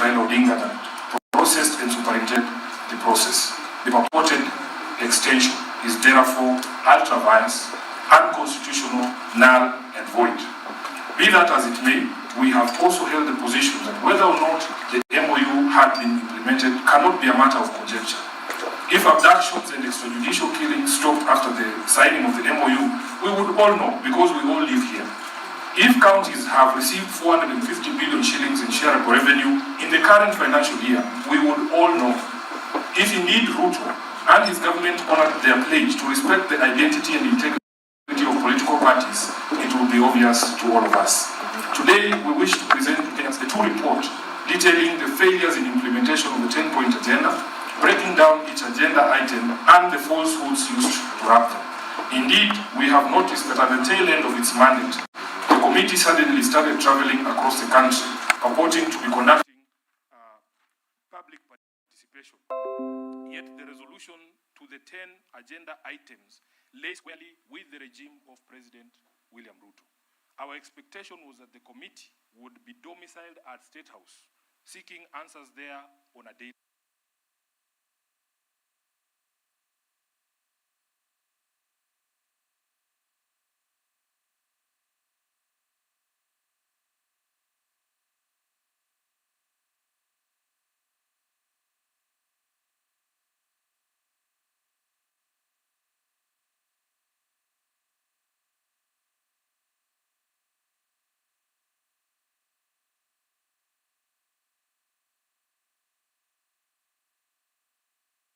Raila Odinga that processed and superintended the process. The purported extension is therefore ultra-vires, unconstitutional, null and void. Be that as it may, we have also held the position that whether or not the MOU had been implemented cannot be a matter of conjecture. If abductions and extrajudicial killings stopped after the signing of the MOU, we would all know because we all live here. If counties have received 450 billion shillings in shareable revenue in the current financial year, we would all know. If indeed Ruto and his government honored their pledge to respect the identity and integrity of political parties, it will be obvious to all of us. Today, we wish to present to Kenyans a full report detailing the failures in implementation of the 10-point agenda, breaking down each agenda item and the falsehoods used to wrap them. Indeed, we have noticed that at the tail end of its mandate, the committee suddenly started traveling across the country, purporting to be conducting public participation. Yet the resolution to the 10 agenda items lays squarely with the regime of President William Ruto. Our expectation was that the committee would be domiciled at State House, seeking answers there on a daily.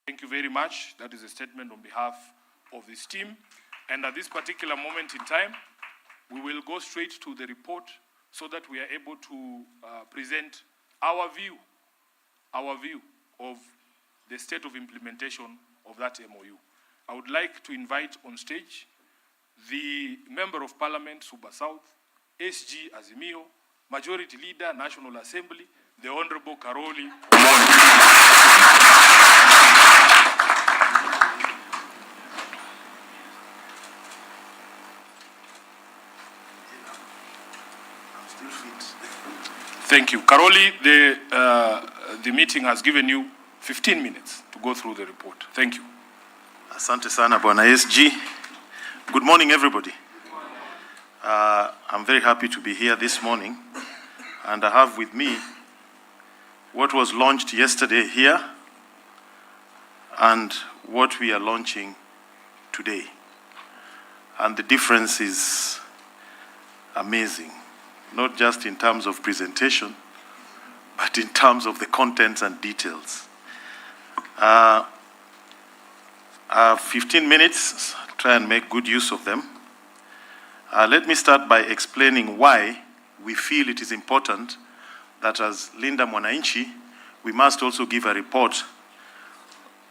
Thank you very much. That is a statement on behalf of this team. And at this particular moment in time, we will go straight to the report so that we are able to present our view of the state of implementation of that MOU. I would like to invite on stage the Member of Parliament, Suba South, SG Azimio, Majority Leader, National Assembly, the Honorable Karoli Omondi. Thank you. Karoli, the meeting has given you 15 minutes to go through the report. Thank you. Asante sana, Bwana SG. Good morning, everybody. I'm very happy to be here this morning, and I have with me what was launched yesterday here and what we are launching today. And the difference is amazing. Not just in terms of presentation, but in terms of the contents and details. 15 minutes, try and make good use of them. Let me start by explaining why we feel it is important that as Linda Mwananchi, we must also give a report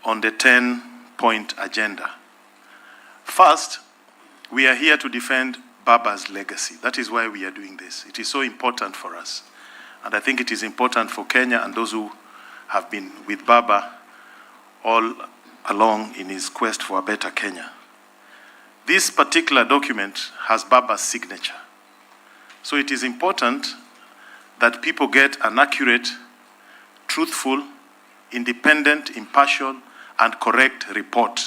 on the 10-point agenda. First, we are here to defend Baba's legacy. That is why we are doing this. It is so important for us. And I think it is important for Kenya and those who have been with Baba all along in his quest for a better Kenya. This particular document has Baba's signature. So it is important that people get an accurate, truthful, independent, impartial, and correct report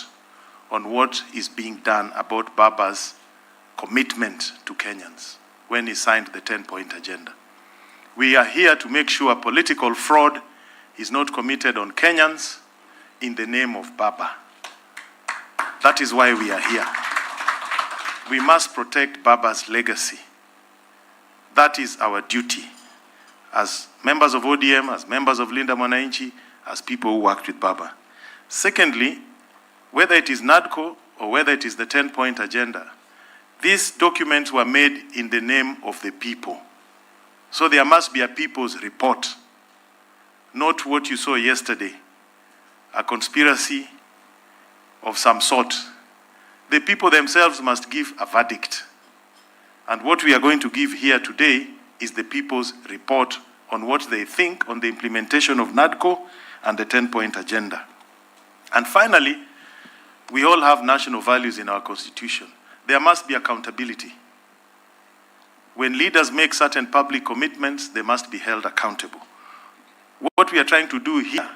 on what is being done about Baba's commitment to Kenyans when he signed the 10-point agenda. We are here to make sure political fraud is not committed on Kenyans in the name of Baba. That is why we are here. We must protect Baba's legacy. That is our duty as members of ODM, as members of Linda Mwananchi, as people who worked with Baba. Secondly, whether it is NADCO or whether it is the 10-point agenda, these documents were made in the name of the people. So there must be a people's report, not what you saw yesterday, a conspiracy of some sort. The people themselves must give a verdict. And what we are going to give here today is the people's report on what they think on the implementation of NADCO and the 10-point agenda. And finally, we all have national values in our constitution. There must be accountability. When leaders make certain public commitments, they must be held accountable. what we are trying to do here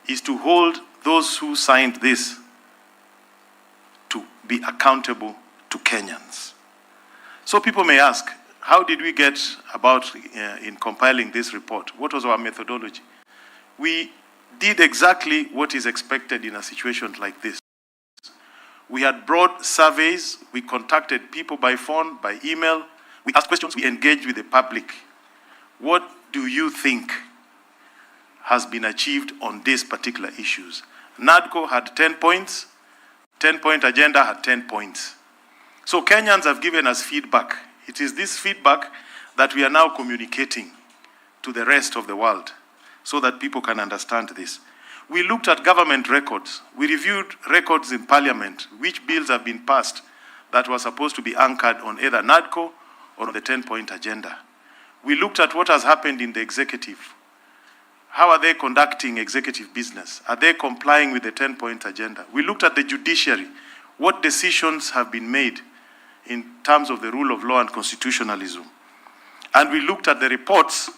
is to hold those who signed this to be accountable to Kenyans. So people may ask, how did we get about in compiling this report? What was our methodology? We did exactly what is expected in a situation like this. We had broad surveys, we contacted people by phone, by email, we asked questions, we engaged with the public. What do you think has been achieved on these particular issues? NADCO had 10 points, 10-point agenda had 10 points. So Kenyans have given us feedback. It is this feedback that we are now communicating to the rest of the world so that people can understand this. We looked at government records. We reviewed records in parliament, which bills have been passed that were supposed to be anchored on either NADCO or on the 10-point agenda. We looked at what has happened in the executive. How are they conducting executive business? Are they complying with the 10-point agenda? We looked at the judiciary. What decisions have been made in terms of the rule of law and constitutionalism? And we looked at the reports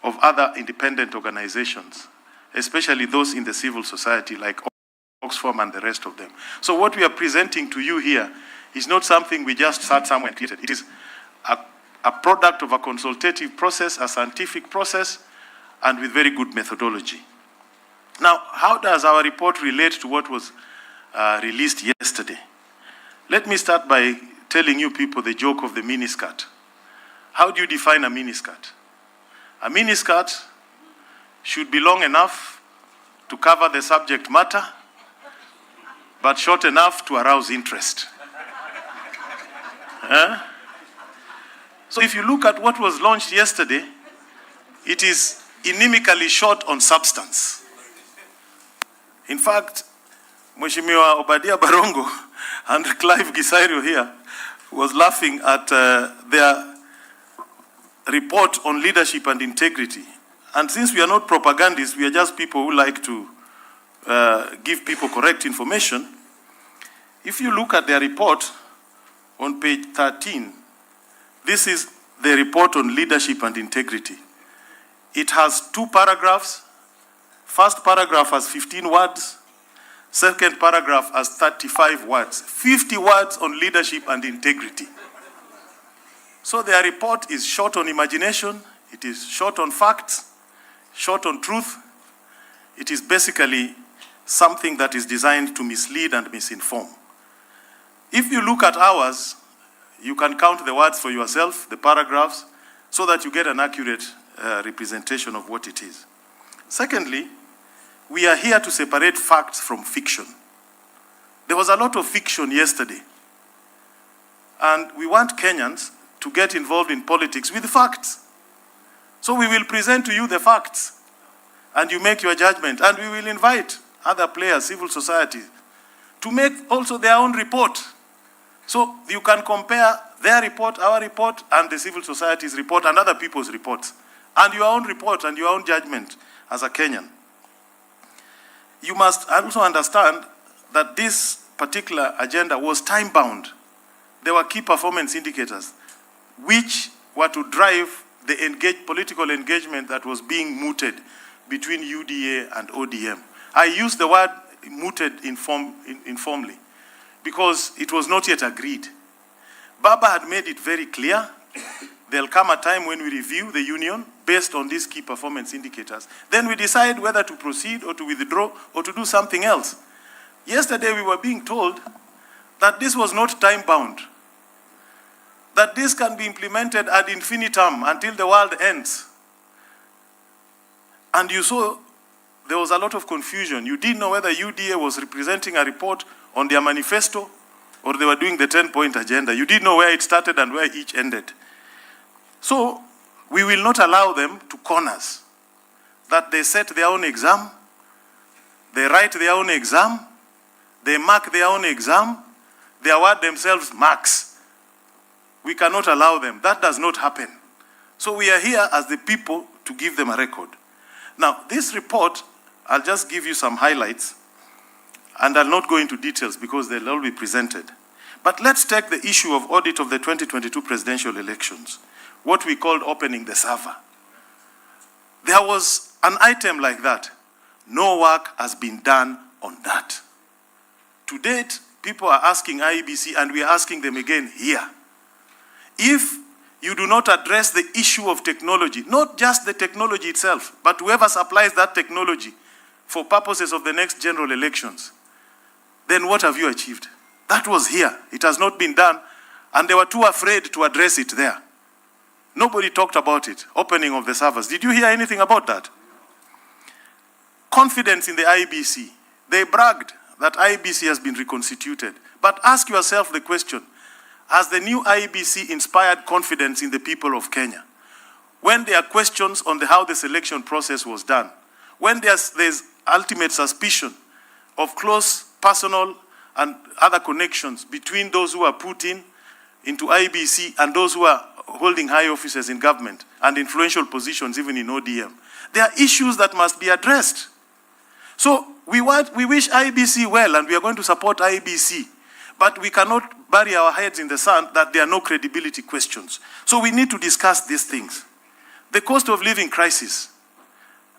of other independent organizations, especially those in the civil society like Oxfam and the rest of them. So what we are presenting to you here is not something we just sat somewhere and created. It is a product of a consultative process, a scientific process, and with very good methodology. Now, how does our report relate to what was released yesterday? Let me start by telling you people the joke of the miniskirt. How do you define a miniskirt? A miniskirt should be long enough to cover the subject matter, but short enough to arouse interest. So if you look at what was launched yesterday, it is inimically short on substance. In fact, Mheshimiwa Obadia Barongo and Clive Gisairio here was laughing at their report on leadership and integrity. And since we are not propagandists, we are just people who like to give people correct information. If you look at their report on page 13, this is the report on leadership and integrity. It has 2 paragraphs. First paragraph has 15 words. Second paragraph has 35 words. 50 words on leadership and integrity. So their report is short on imagination. It is short on facts, short on truth. It is basically something that is designed to mislead and misinform. If you look at ours, you can count the words for yourself, the paragraphs, so that you get an accurate representation of what it is. Secondly, we are here to separate facts from fiction. There was a lot of fiction yesterday. And we want Kenyans to get involved in politics with facts. So we will present to you the facts, and you make your judgment. And we will invite other players, civil society, to make also their own report. So you can compare their report, our report, and the civil society's report, and other people's reports, and your own report and your own judgment as a Kenyan. You must also understand that this particular agenda was time-bound. There were key performance indicators which were to drive the political engagement that was being mooted between UDA and ODM. I use the word mooted informally because it was not yet agreed. Baba had made it very clear there'll come a time when we review the union based on these key performance indicators. Then we decide whether to proceed or to withdraw or to do something else. Yesterday we were being told that this was not time-bound, that this can be implemented ad infinitum until the world ends. And you saw there was a lot of confusion. You didn't know whether UDA was representing a report on their manifesto or they were doing the 10-point agenda. You didn't know where it started and where each ended. So we will not allow them to corner us, that they set their own exam, they write their own exam, they mark their own exam, they award themselves marks. We cannot allow them. That does not happen. So we are here as the people to give them a record. Now, this report, I'll just give you some highlights, and I'll not go into details because they'll all be presented. But let's take the issue of audit of the 2022 presidential elections, what we called opening the server. There was an item like that. No work has been done on that. To date, people are asking IEBC, and we are asking them again here. If you do not address the issue of technology, not just the technology itself, but whoever supplies that technology for purposes of the next general elections, then what have you achieved? That was here. It has not been done, and they were too afraid to address it there. Nobody talked about it, opening of the servers. Did you hear anything about that? Confidence in the IEBC. They bragged that IEBC has been reconstituted. But ask yourself the question, has the new IEBC inspired confidence in the people of Kenya? When there are questions on how the selection process was done, when there's ultimate suspicion of close personal and other connections between those who are put into IEBC and those who are holding high offices in government and influential positions even in ODM, there are issues that must be addressed. So we wish IEBC well, and we are going to support IEBC, but we cannot bury our heads in the sand that there are no credibility questions. So we need to discuss these things. The cost of living crisis.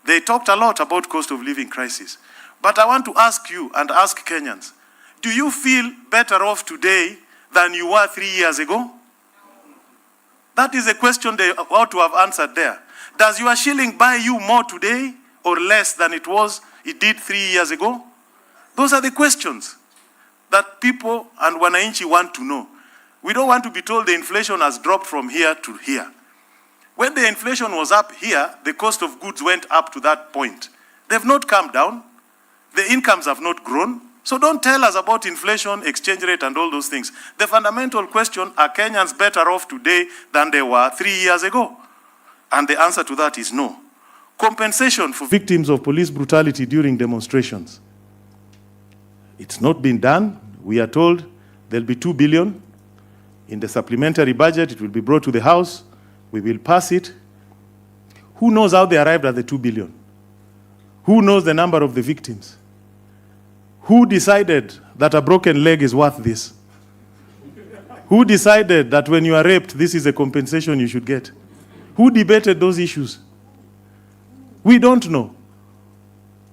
They talked a lot about cost of living crisis. But I want to ask you and ask Kenyans, do you feel better off today than you were 3 years ago? That is a question they ought to have answered there. Does your shilling buy you more today or less than it did 3 years ago? Those are the questions that people and Mwananchi want to know. We don't want to be told the inflation has dropped from here to here. When the inflation was up here, the cost of goods went up to that point. They've not come down. The incomes have not grown. So don't tell us about inflation, exchange rate, and all those things. The fundamental question, are Kenyans better off today than they were 3 years ago? And the answer to that is no. Compensation for victims of police brutality during demonstrations. It's not been done. We are told there'll be 2 billion. In the supplementary budget, it will be brought to the House. We will pass it. Who knows how they arrived at the 2 billion? Who knows the number of the victims? Who decided that a broken leg is worth this? Who decided that when you are raped, this is a compensation you should get? Who debated those issues? We don't know.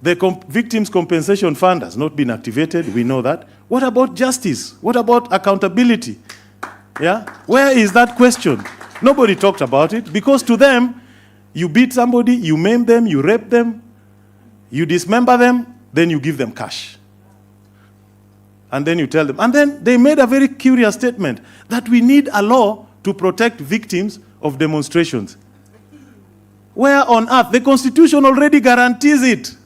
The Victims' Compensation Fund has not been activated. We know that. What about justice? What about accountability? Yeah? Where is that question? Nobody talked about it, because to them, you beat somebody, you maim them, you rape them, you dismember them, then you give them cash. And then you tell them. And then they made a very curious statement that we need a law to protect victims of demonstrations. Where on earth? The Constitution already guarantees it.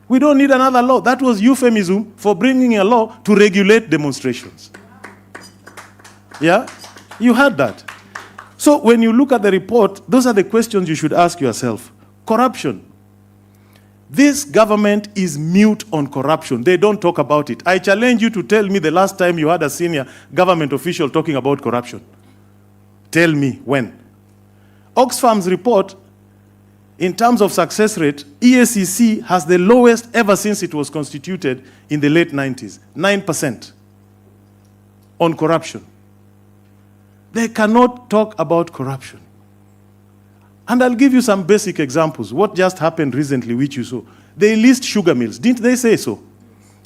We don't need another law. That was euphemism for bringing a law to regulate demonstrations. Yeah? You heard that. So when you look at the report, those are the questions you should ask yourself. Corruption. This government is mute on corruption. They don't talk about it. I challenge you to tell me the last time you had a senior government official talking about corruption. Tell me when. Oxfam's report, in terms of success rate, EACC has the lowest ever since it was constituted in the late 90s, 9% on corruption. They cannot talk about corruption. And I'll give you some basic examples. What just happened recently, which you saw. They leased sugar mills. Didn't they say so?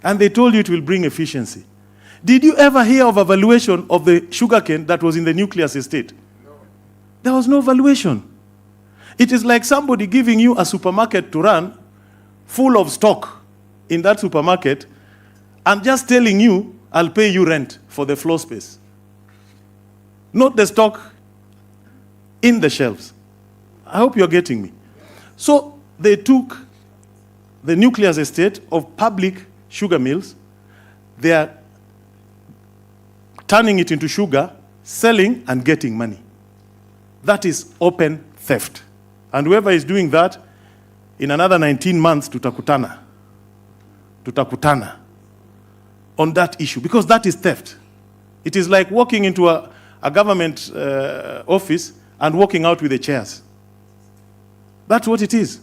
And they told you it will bring efficiency. Did you ever hear of a valuation of the sugarcane that was in the nucleus estate? No. There was no valuation. It is like somebody giving you a supermarket to run full of stock in that supermarket and just telling you, I'll pay you rent for the floor space. Not the stock in the shelves. I hope you're getting me. So they took the nucleus estate of public sugar mills. They are turning it into sugar, selling and getting money. That is open theft. And whoever is doing that, in another 19 months, tutakutana on that issue, because that is theft. It is like walking into a government office and walking out with the chairs. That's what it is.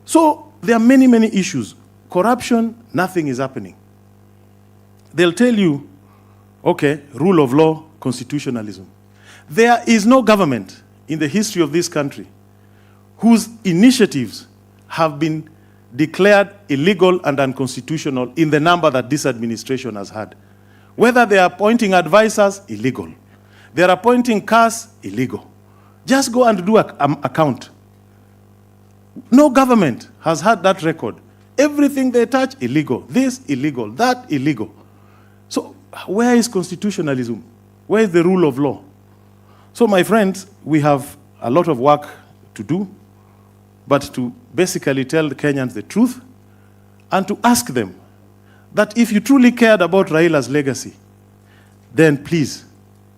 So there are many, many issues. Corruption, nothing is happening. They'll tell you, okay, rule of law, constitutionalism. There is no government in the history of this country whose initiatives have been declared illegal and unconstitutional in the number that this administration has had. Whether they are appointing advisors, illegal. They are appointing cars, illegal. Just go and do a count. No government has had that record. Everything they touch, illegal. This, illegal. That, illegal. So where is constitutionalism? Where is the rule of law? So my friends, we have a lot of work to do, but to basically tell the Kenyans the truth and to ask them that if you truly cared about Raila's legacy, then please,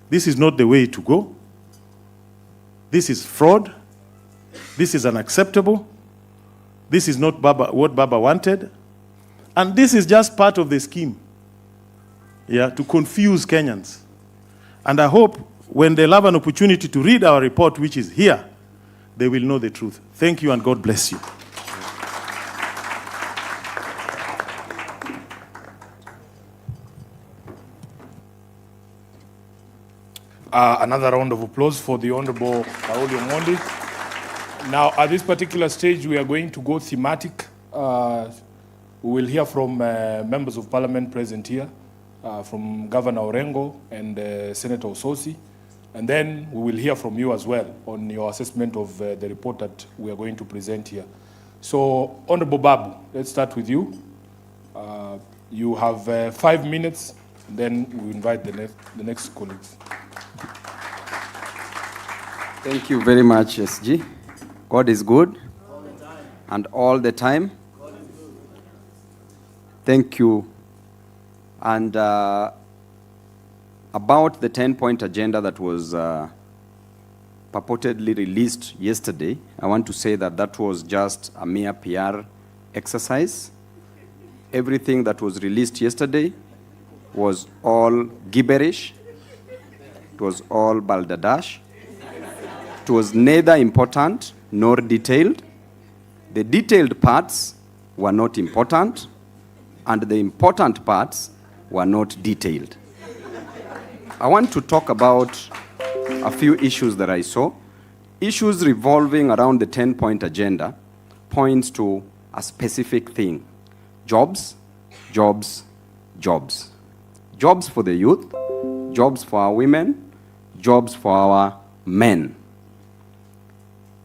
this is not the way to go. This is fraud. This is unacceptable. This is not what Baba wanted. And this is just part of the scheme, to confuse Kenyans. And I hope when they'll have an opportunity to read our report, which is here, they will know the truth. Thank you and God bless you. Another round of applause for the Honorable Paoli Omondi. Now, at this particular stage, we are going to go thematic. We will hear from members of parliament present here, from Governor Orengo and Senator Ososi. And then we will hear from you as well on your assessment of the report that we are going to present here. So, Honorable Babu, let's start with you. You have 5 minutes, and then we invite the next colleagues. Thank you very much, SG. God is good. All the time. And all the time. God is good. Thank you. And about the 10-point agenda that was purportedly released yesterday, I want to say that that was just a mere PR exercise. Everything that was released yesterday was all gibberish. It was all balderdash. It was neither important nor detailed. The detailed parts were not important, and the important parts were not detailed. I want to talk about a few issues that I saw. Issues revolving around the 10-point agenda points to a specific thing. Jobs, jobs, jobs. Jobs for the youth, jobs for our women, jobs for our men.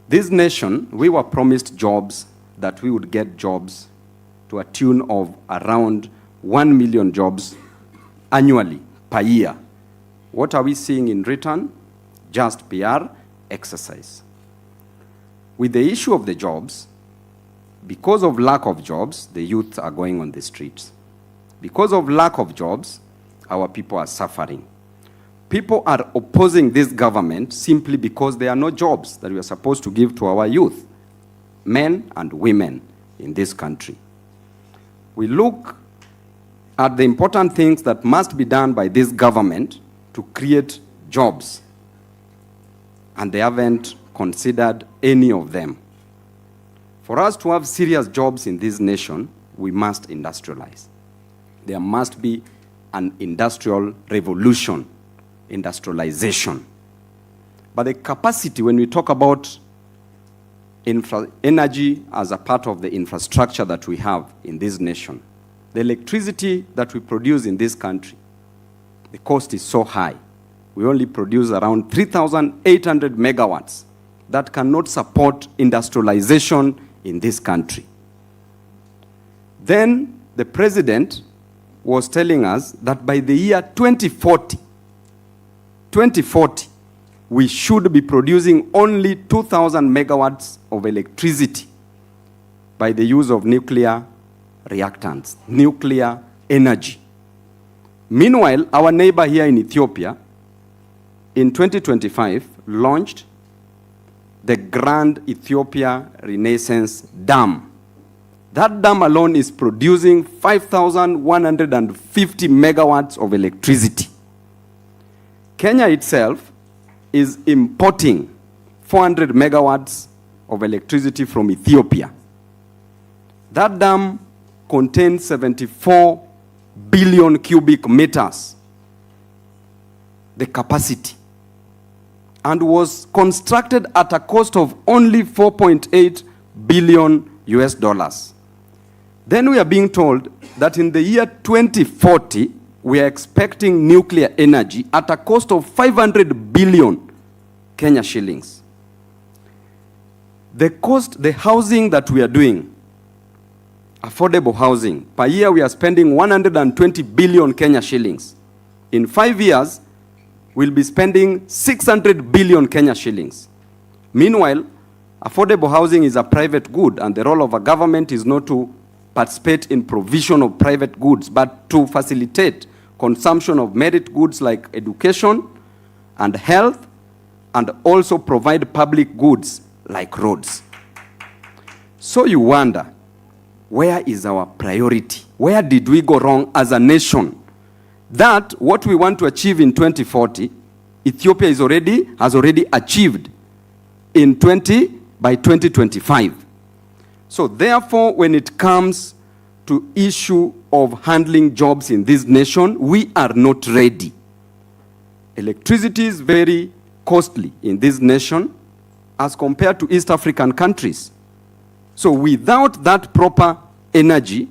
This nation, we were promised jobs, that we would get jobs to a tune of around 1 million jobs annually, per year. What are we seeing in return? Just PR exercise. With the issue of the jobs, because of lack of jobs, the youth are going on the streets. Because of lack of jobs, our people are suffering. People are opposing this government simply because there are no jobs that we are supposed to give to our youth, men and women in this country. We look at the important things that must be done by this government to create jobs, and they haven't considered any of them. For us to have serious jobs in this nation, we must industrialize. There must be an industrial revolution, industrialization. But the capacity, when we talk about energy as a part of the infrastructure that we have in this nation, the electricity that we produce in this country, the cost is so high. We only produce around 3,800 megawatts that cannot support industrialization in this country. Then the president was telling us that by the year 2040, we should be producing only 2,000 megawatts of electricity by the use of nuclear reactants, nuclear energy. Meanwhile, our neighbor here in Ethiopia, in 2025, launched the Grand Ethiopia Renaissance Dam. That dam alone is producing 5,150 megawatts of electricity. Kenya itself is importing 400 megawatts of electricity from Ethiopia. That dam contains 74 billion cubic meters, the capacity. and was constructed at a cost of only 4.8 billion US dollars. Then we are being told that in the year 2040, we are expecting nuclear energy at a cost of 500 billion Kenya shillings. The housing that we are doing, affordable housing, per year we are spending 120 billion Kenya shillings. In 5 years, we'll be spending 600 billion Kenya shillings. Meanwhile, affordable housing is a private good, and the role of a government is not to participate in provision of private goods, but to facilitate consumption of merit goods like education and health, and also provide public goods like roads. So you wonder, where is our priority? Where did we go wrong as a nation? That what we want to achieve in 2040, Ethiopia has already achieved by 2025. So therefore, when it comes to issue of handling jobs in this nation, we are not ready. Electricity is very costly in this nation as compared to East African countries. So without that proper energy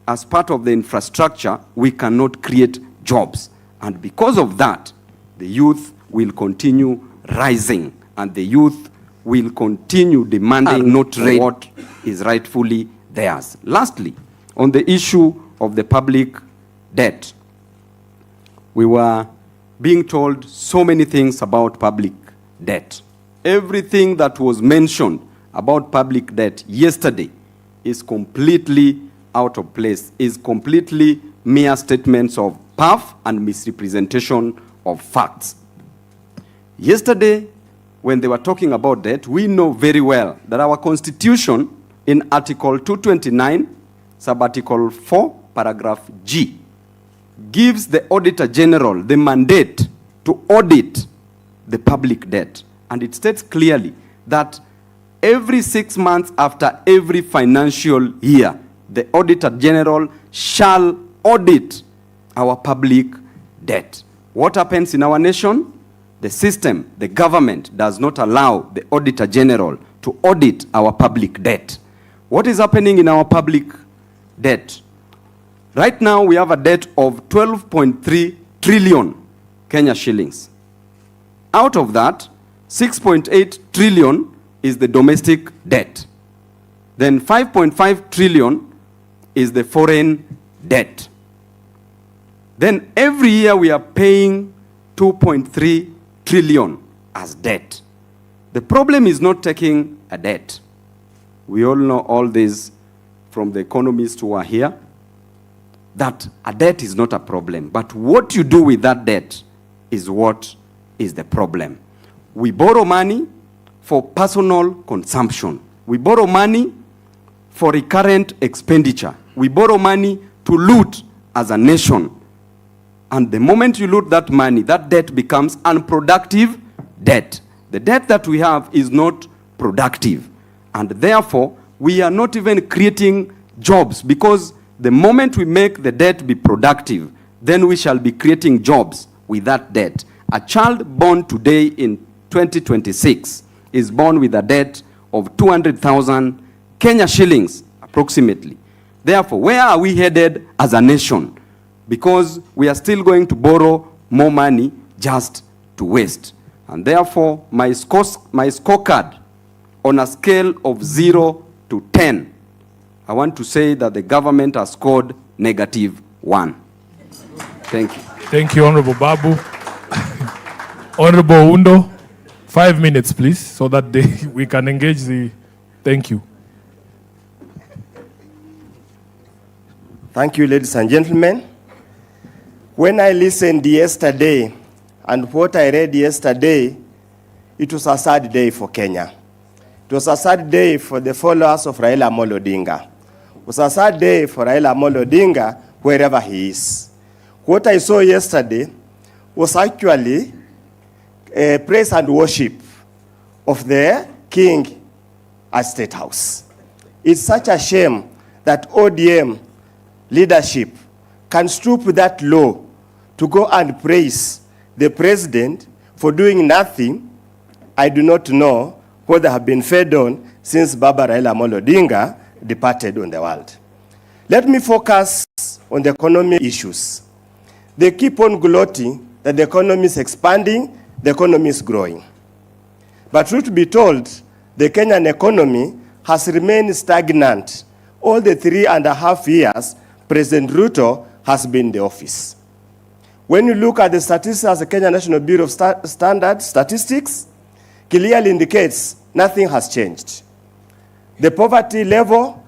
as part of the infrastructure, we cannot create jobs. And because of that, the youth will continue rising, and the youth will continue demanding not what is rightfully theirs. Lastly, on the issue of the public debt, we were being told so many things about public debt. Everything that was mentioned about public debt yesterday is completely out of place, is completely mere statements of puff and misrepresentation of facts. Yesterday, when they were talking about debt, we know very well that our Constitution in Article 229, Sub-Article 4, Paragraph G, gives the Auditor General the mandate to audit the public debt. And it states clearly that every 6 months after every financial year, the Auditor General shall audit our public debt. What happens in our nation? The system, the government, does not allow the Auditor General to audit our public debt. What is happening in our public debt? Right now, we have a debt of 12.3 trillion Kenya shillings. Out of that, 6.8 trillion is the domestic debt. Then 5.5 trillion is the foreign debt. Then every year we are paying 2.3 trillion as debt. The problem is not taking a debt. We all know all this from the economists who are here, that a debt is not a problem. But what you do with that debt is what is the problem. We borrow money for personal consumption. We borrow money for recurrent expenditure. We borrow money to loot as a nation. And the moment you loot that money, that debt becomes unproductive debt. The debt that we have is not productive. And therefore, we are not even creating jobs, because the moment we make the debt be productive, then we shall be creating jobs with that debt. A child born today in 2026 is born with a debt of 200,000 Kenya shillings, approximately. Therefore, where are we headed as a nation? Because we are still going to borrow more money just to waste. And therefore, my scorecard on a scale of 0 to 10, I want to say that the government has scored -1. Thank you. Thank you, Honorable Babu. Honorable Undo, 5 minutes, please, so that we can engage the... Thank you. Thank you, ladies and gentlemen. When I listened yesterday and what I read yesterday, it was a sad day for Kenya. It was a sad day for the followers of Raila Amolo Odinga. It was a sad day for Raila Amolo Odinga, wherever he is. What I saw yesterday was actually praise and worship of the king at State House. It's such a shame that ODM leadership can stoop that low to go and praise the president for doing nothing I do not know what they have been fed on since Baba Raila Amolo Odinga departed on the world. Let me focus on the economic issues. They keep on gloating that the economy is expanding, the economy is growing. But truth be told, the Kenyan economy has remained stagnant all the 3.5 years President Ruto has been in the office. When you look at the statistics as the Kenya National Bureau of Statistics, clearly indicates nothing has changed. The poverty level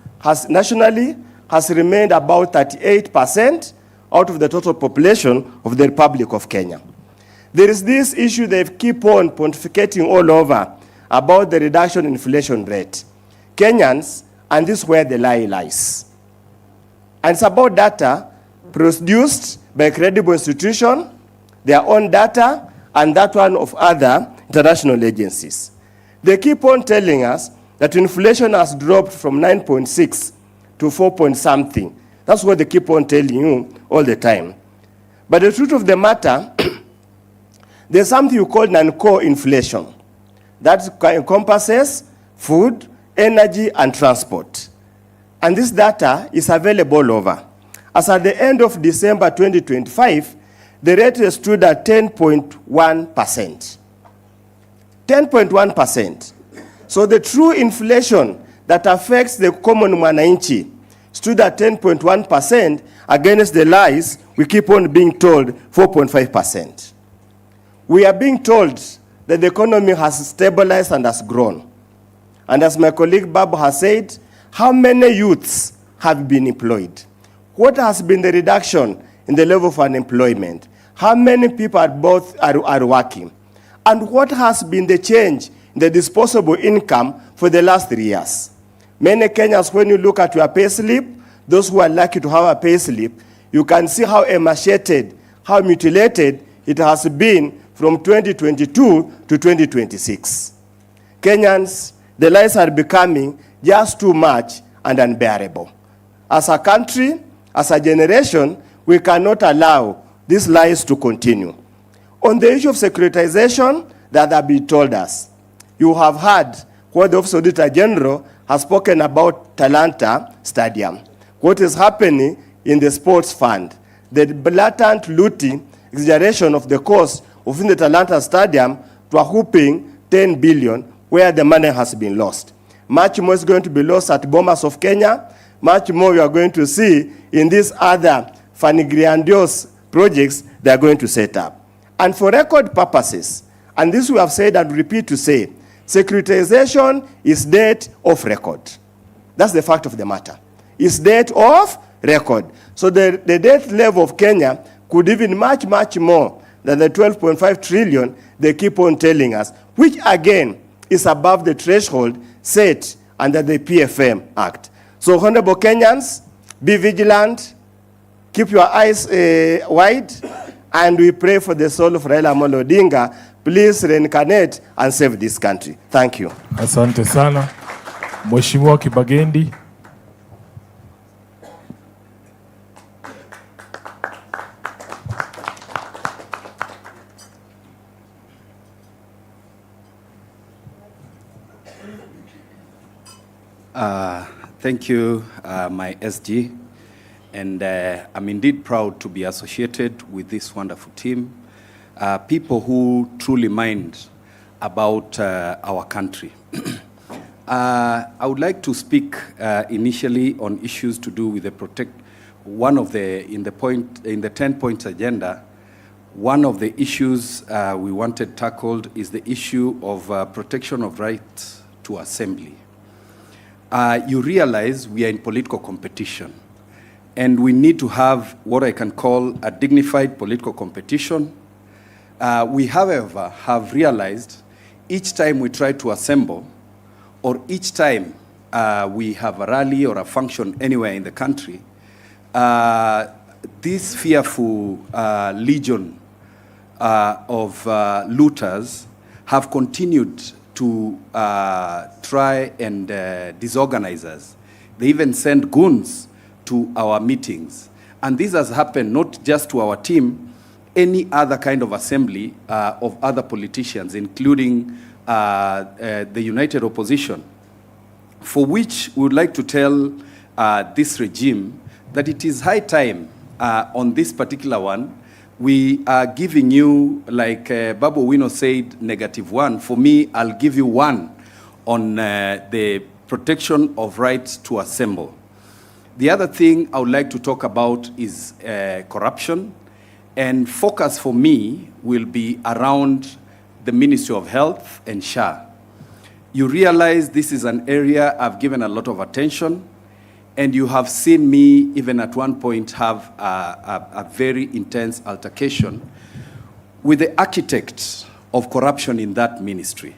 nationally has remained about 38% out of the total population of the Republic of Kenya. There is this issue they keep on pontificating all over about the reduction in inflation rate. Kenyans, and this is where the lie lies. And it's about data produced by a credible institution, their own data, and that one of other international agencies. They keep on telling us that inflation has dropped from 9.6 to 4 point something. That's what they keep on telling you all the time. But the truth of the matter, there's something you call non-core inflation. That encompasses food, energy, and transport. And this data is available all over. As at the end of December 2025, the rate stood at 10.1%. 10.1%. So the true inflation that affects the common Mwananchi stood at 10.1% against the lies we keep on being told 4.5%. We are being told that the economy has stabilized and has grown. And as my colleague Babu has said, how many youths have been employed? What has been the reduction in the level of unemployment? How many people are working? And what has been the change in the disposable income for the last 3 years? Many Kenyans, when you look at your pay slip, those who are lucky to have a pay slip, you can see how emaciated, how mutilated it has been from 2022 to 2026. Kenyans, the lies are becoming just too much and unbearable. As a country, as a generation, we cannot allow these lies to continue. On the issue of securitization that have been told us, you have heard what the Office of Auditor General has spoken about Talanta Stadium. What is happening in the sports fund, the blatant looting, exaggeration of the cost of the Talanta Stadium to a whopping 10 billion, where the money has been lost. Much more is going to be lost at Bomas of Kenya. Much more we are going to see in these other funny grandiose projects they are going to set up. And for record purposes, and this we have said and repeat to say, securitization is debt of record. That's the fact of the matter. It's debt of record. So the debt level of Kenya could even much, much more than the 12.5 trillion they keep on telling us, which again is above the threshold set under the PFM Act. So honorable Kenyans, be vigilant, keep your eyes wide, and we pray for the soul of Raila Amolo Odinga. Please reincarnate and save this country. Thank you. Asante sana. Mheshimiwa Kibagendi. Thank you, my SG, and I'm indeed proud to be associated with this wonderful team, people who truly mind about our country. I would like to speak initially on issues to do with the in the 10-point agenda. One of the issues we wanted tackled is the issue of protection of rights to assembly. You realize we are in political competition, and we need to have what I can call a dignified political competition. We, however, have realized each time we try to assemble, or each time we have a rally or a function anywhere in the country, this fearful legion of looters have continued to try and disorganize us. They even send goons to our meetings. And this has happened not just to our team, any other kind of assembly of other politicians, including the united opposition, for which we would like to tell this regime that it is high time on this particular one. We are giving you, like Babu Owino said, -1. For me, I'll give you 1 on the protection of rights to assemble. The other thing I would like to talk about is corruption, and focus for me will be around the Ministry of Health and SHA. You realize this is an area I've given a lot of attention, and you have seen me even at one point have a very intense altercation with the architect of corruption in that ministry,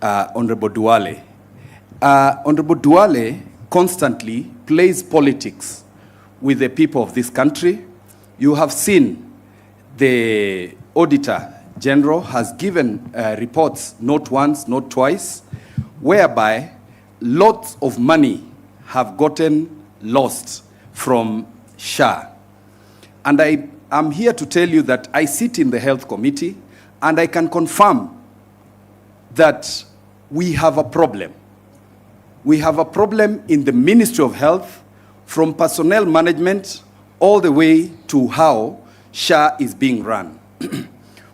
Honorable Duale. Honorable Duale constantly plays politics with the people of this country. You have seen the Auditor General has given reports, not once, not twice, whereby lots of money have gotten lost from SHA. And I'm here to tell you that I sit in the Health Committee, and I can confirm that we have a problem. We have a problem in the Ministry of Health, from personnel management all the way to how SHA is being run.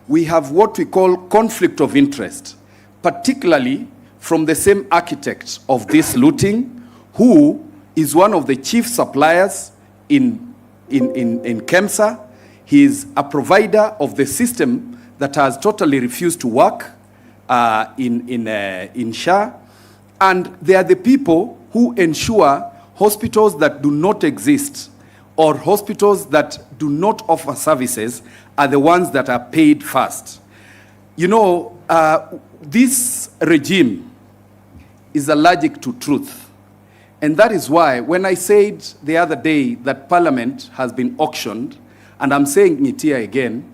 We have what we call conflict of interest, particularly from the same architect of this looting, who is one of the chief suppliers in KEMSA. He is a provider of the system that has totally refused to work in SHA. And they are the people who ensure hospitals that do not exist or hospitals that do not offer services are the ones that are paid first. You know, this regime is allergic to truth. And that is why when I said the other day that Parliament has been auctioned, and I'm saying it here again,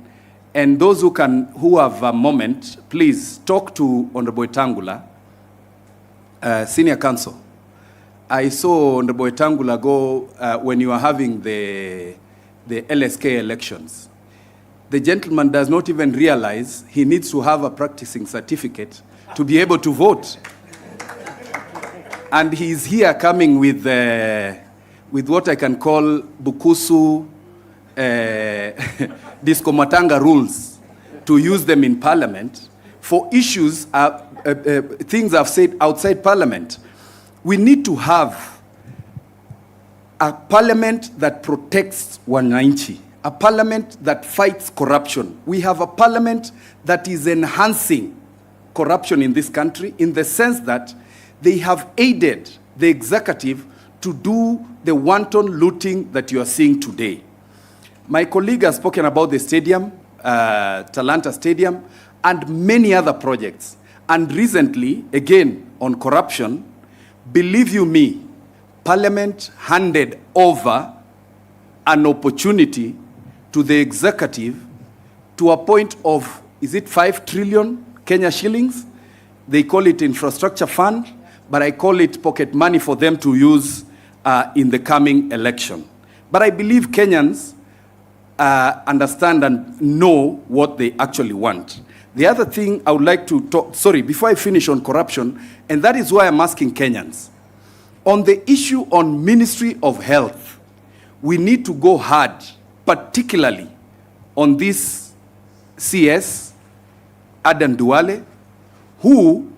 and those who have a moment, please talk to Honorable Tangula, Senior Counsel. I saw Honorable Tangula go when you are having the LSK elections. The gentleman does not even realize he needs to have a practicing certificate to be able to vote. And he's here coming with what I can call Bukusu Diskomatanga rules to use them in Parliament for issues, things I've said outside Parliament. We need to have a Parliament that protects Mwananchi, a Parliament that fights corruption. We have a Parliament that is enhancing corruption in this country, in the sense that they have aided the executive to do the wanton looting that you are seeing today. My colleague has spoken about the stadium, Talanta Stadium, and many other projects. And recently, again, on corruption, believe you me, Parliament handed over an opportunity to the executive to a point of, is it 5 trillion Kenya shillings? They call it infrastructure fund, but I call it pocket money for them to use in the coming election. But I believe Kenyans understand and know what they actually want. The other thing I would like to talk, sorry, before I finish on corruption, and that is why I'm asking Kenyans. On the issue on Ministry of Health, we need to go hard, particularly on this CS, Adan Duale, who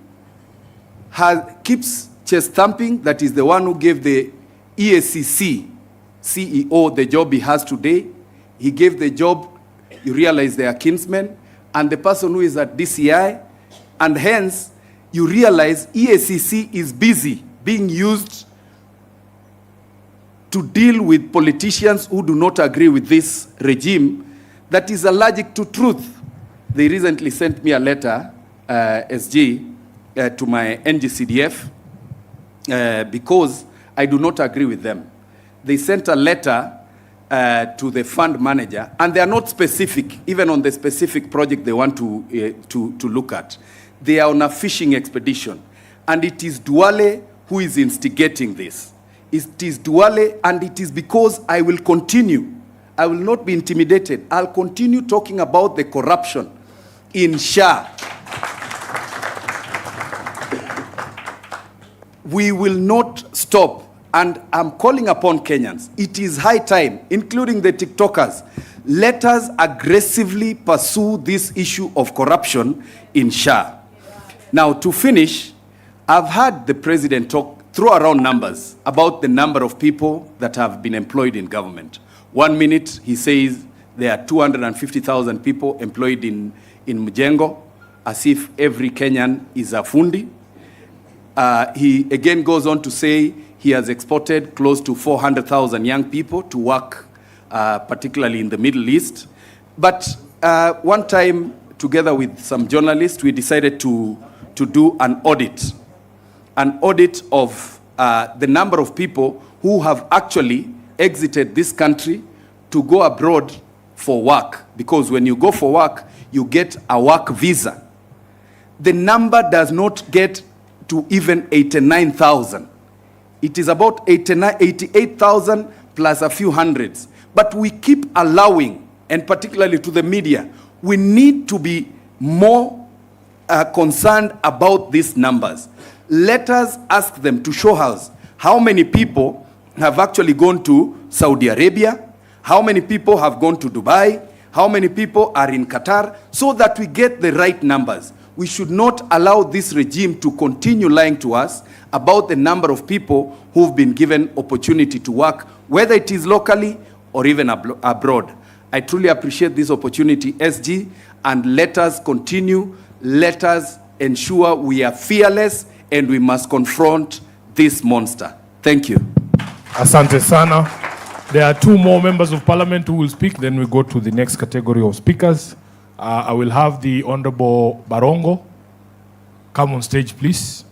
keeps chest thumping, that is the one who gave the EACC CEO the job he has today. He gave the job, you realize they are kinsmen, and the person who is at DCI, and hence you realize EACC is busy being used to deal with politicians who do not agree with this regime that is allergic to truth. They recently sent me a letter, SG, to my NGCDF because I do not agree with them. They sent a letter to the fund manager, and they are not specific, even on the specific project they want to look at. They are on a fishing expedition, and it is Duale who is instigating this. It is Duale, and it is because I will continue. I will not be intimidated. I'll continue talking about the corruption in SHA. we will not stop. And I'm calling upon Kenyans. It is high time, including the TikTokers. Let us aggressively pursue this issue of corruption in SHA. Now, to finish, I've heard the president throw around numbers about the number of people that have been employed in government. 1 minute, he says there are 250,000 people employed in Mjengo, as if every Kenyan is a fundi. He again goes on to say he has exported close to 400,000 young people to work, particularly in the Middle East. But one time, together with some journalists, we decided to do an audit of the number of people who have actually exited this country to go abroad for work. Because when you go for work, you get a work visa. The number does not get to even 89,000. It is about 88,000 plus a few hundreds. But we keep allowing, and particularly to the media, we need to be more concerned about these numbers. Let us ask them to show us how many people have actually gone to Saudi Arabia, how many people have gone to Dubai, how many people are in Qatar, so that we get the right numbers. We should not allow this regime to continue lying to us about the number of people who've been given opportunity to work, whether it is locally or even abroad. I truly appreciate this opportunity, SG, and let us continue. Let us ensure we are fearless and we must confront this monster. Thank you. Asante sana. There are 2 more members of parliament who will speak, then we go to the next category of speakers. I will have the Honorable Barongo come on stage, please.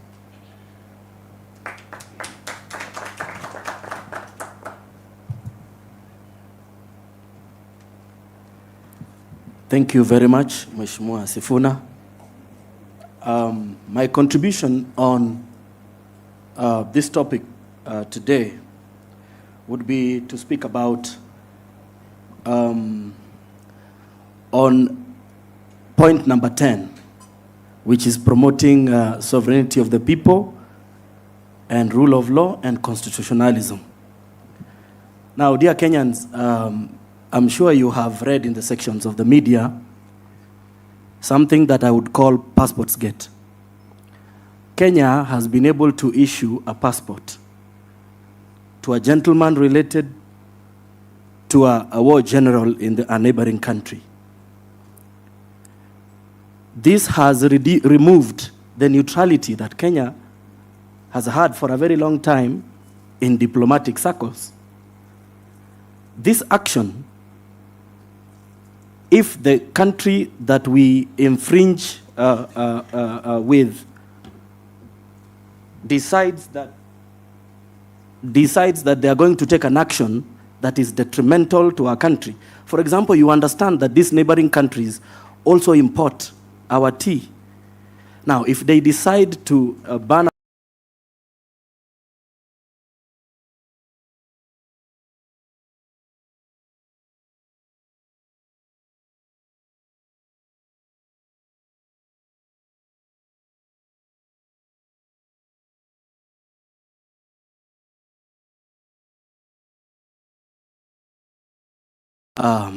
Thank you very much, Mheshimiwa Sifuna. My contribution on this topic today would be to speak about on point number 10, which is promoting sovereignty of the people and rule of law and constitutionalism. Now, dear Kenyans, I'm sure you have read in the sections of the media something that I would call passports gate. Kenya has been able to issue a passport to a gentleman related to a war general in a neighboring country. This has removed the neutrality that Kenya has had for a very long time in diplomatic circles. This action, if the country that we infringe with decides that they are going to take an action that is detrimental to our country. For example, you understand that these neighboring countries also import our tea. Now, if they decide to ban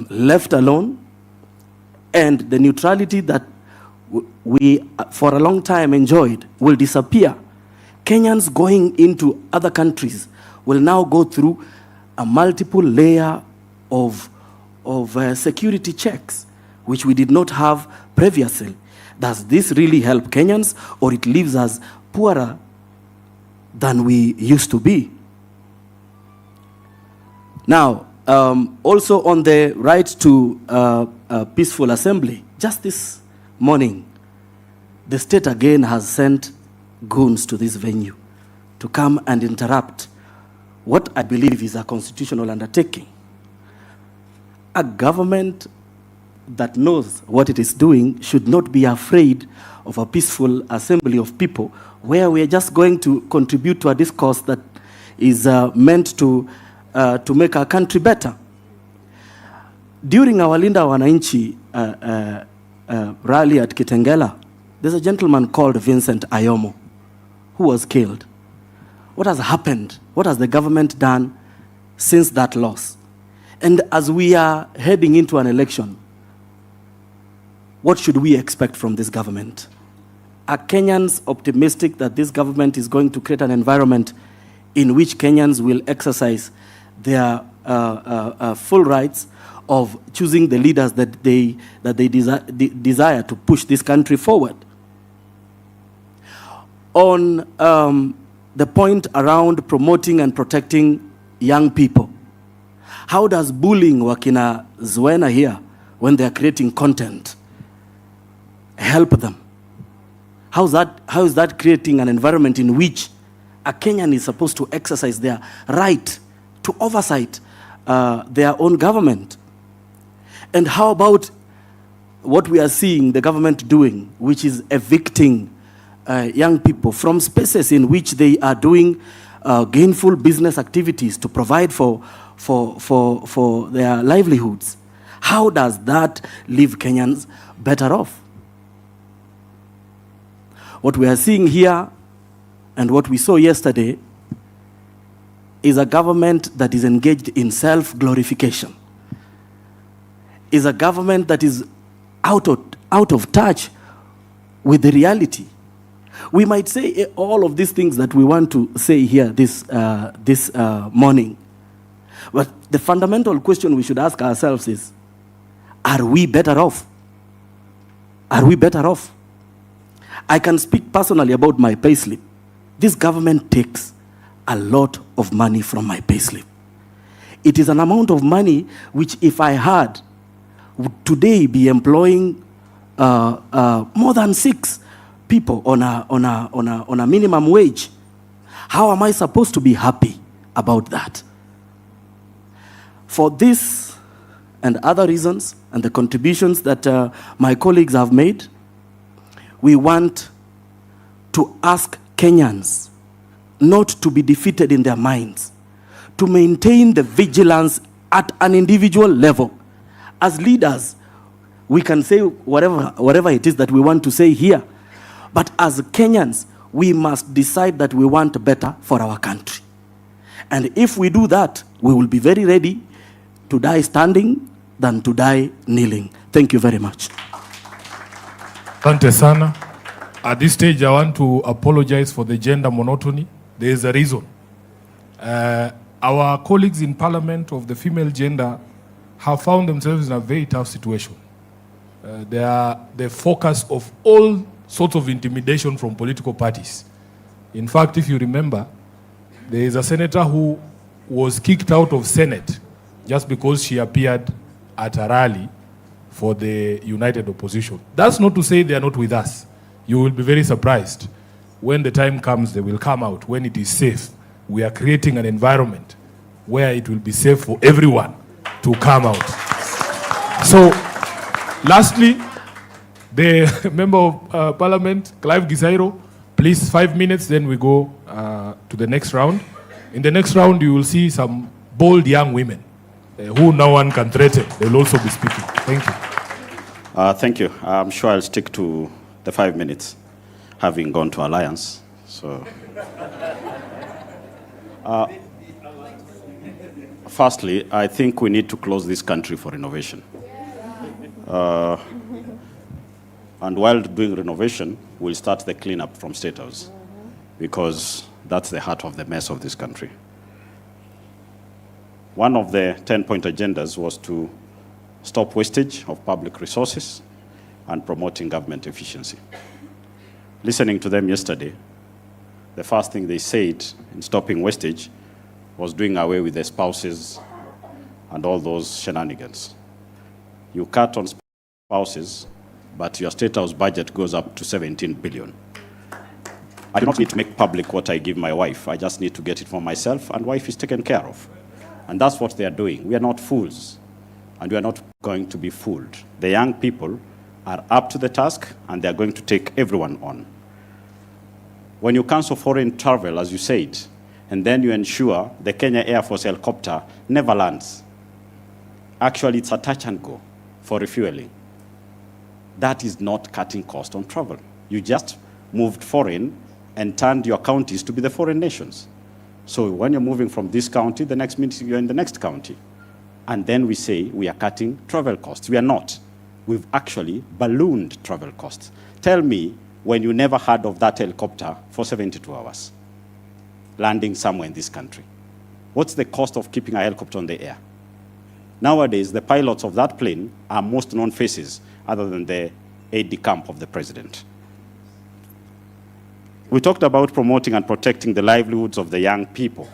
left alone, and the neutrality that we for a long time enjoyed will disappear. Kenyans going into other countries will now go through a multiple layer of security checks, which we did not have previously. Does this really help Kenyans, or it leaves us poorer than we used to be? Now, also on the right to peaceful assembly, just this morning, the state again has sent goons to this venue to come and interrupt what I believe is a constitutional undertaking. A government that knows what it is doing should not be afraid of a peaceful assembly of people where we are just going to contribute to a discourse that is meant to make our country better. During our Linda Mwananchi rally at Kitengela, there's a gentleman called Vincent Ayomo who was killed. What has happened? What has the government done since that loss? And as we are heading into an election, what should we expect from this government? Are Kenyans optimistic that this government is going to create an environment in which Kenyans will exercise their full rights of choosing the leaders that they desire to push this country forward? On the point around promoting and protecting young people, how does bullying Wakina Zwena here, when they are creating content, help them? How is that creating an environment in which a Kenyan is supposed to exercise their right to oversight their own government? And how about what we are seeing the government doing, which is evicting young people from spaces in which they are doing gainful business activities to provide for their livelihoods? How does that leave Kenyans better off? What we are seeing here and what we saw yesterday is a government that is engaged in self-glorification, is a government that is out of touch with the reality. We might say all of these things that we want to say here this morning, but the fundamental question we should ask ourselves is, are we better off? Are we better off? I can speak personally about my payslip. This government takes a lot of money from my payslip. It is an amount of money which, if I had, would today be employing more than 6 people on a minimum wage. How am I supposed to be happy about that? For this and other reasons and the contributions that my colleagues have made, we want to ask Kenyans not to be defeated in their minds, to maintain the vigilance at an individual level. As leaders, we can say whatever it is that we want to say here, but as Kenyans, we must decide that we want better for our country. And if we do that, we will be very ready to die standing than to die kneeling. Thank you very much. Asante sana. At this stage, I want to apologize for the gender monotony. There is a reason. Our colleagues in Parliament of the female gender have found themselves in a very tough situation. They are the focus of all sorts of intimidation from political parties. In fact, if you remember, there is a senator who was kicked out of Senate just because she appeared at a rally for the united opposition. That's not to say they are not with us. You will be very surprised. When the time comes, they will come out. When it is safe, we are creating an environment where it will be safe for everyone to come out. So, lastly, the Member of Parliament, Clive Gisairo, please 5 minutes, then we go to the next round. In the next round, you will see some bold young women who no one can threaten. They will also be speaking. Thank you. Thank you. I'm sure I'll stick to the 5 minutes, having gone to Alliance. So, firstly, I think we need to close this country for renovation. And while doing renovation, we'll start the cleanup from State House, because that's the heart of the mess of this country. One of the 10-point agendas was to stop wastage of public resources and promoting government efficiency. Listening to them yesterday, the first thing they said in stopping wastage was doing away with the spouses and all those shenanigans. You cut on spouses, but your State House budget goes up to 17 billion. I do not need to make public what I give my wife. I just need to get it for myself, and wife is taken care of. And that's what they are doing. We are not fools, and we are not going to be fooled. The young people are up to the task, and they are going to take everyone on. When you cancel foreign travel, as you said, and then you ensure the Kenya Air Force helicopter never lands, actually it's a touch and go for refueling. That is not cutting cost on travel. You just moved foreign and turned your counties to be the foreign nations. So when you're moving from this county, the next minute you're in the next county. And then we say we are cutting travel costs. We are not. We've actually ballooned travel costs. Tell me when you never heard of that helicopter for 72 hours, landing somewhere in this country. What's the cost of keeping a helicopter on the air? Nowadays, the pilots of that plane are most known faces other than the aide-de-camp of the president. We talked about promoting and protecting the livelihoods of the young people.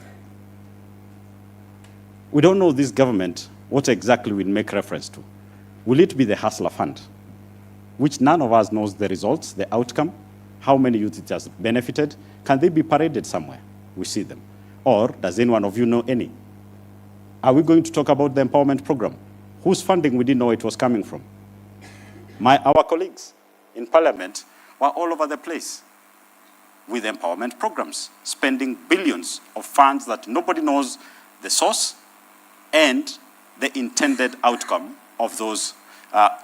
We don't know this government what exactly we'll make reference to. Will it be the Hustler Fund, which none of us knows the results, the outcome, how many youth it has benefited? Can they be paraded somewhere? We see them. Or does any one of you know any? Are we going to talk about the empowerment program? Whose funding we didn't know it was coming from? Our colleagues in parliament were all over the place with empowerment programs, spending billions of funds that nobody knows the source and the intended outcome of those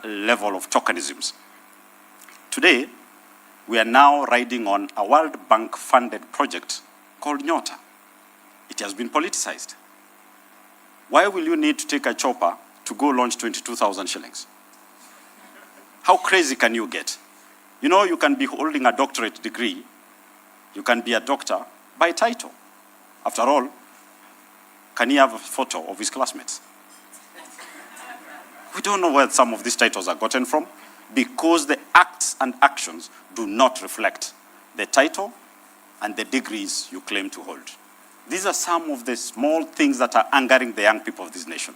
level of tokenisms. Today, we are now riding on a World Bank-funded project called Nyota. It has been politicized. Why will you need to take a chopper to go launch 22,000 shillings? How crazy can you get? You know, you can be holding a doctorate degree, you can be a doctor by title. After all, can he have a photo of his classmates? We don't know where some of these titles are gotten from because the acts and actions do not reflect the title and the degrees you claim to hold. These are some of the small things that are angering the young people of this nation.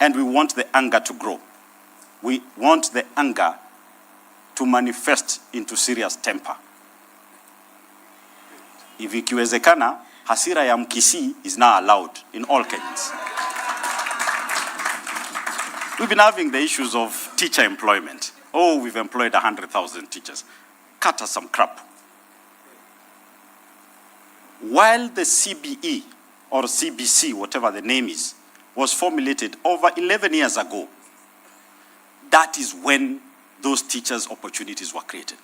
And we want the anger to grow. We want the anger to manifest into serious temper. If ikiwezekana, hasira ya mkisi is now allowed in all Kenyans. We've been having the issues of teacher employment. Oh, we've employed 100,000 teachers. Cut us some crap. While the CBE or CBC, whatever the name is, was formulated over 11 years ago, that is when those teachers' opportunities were created.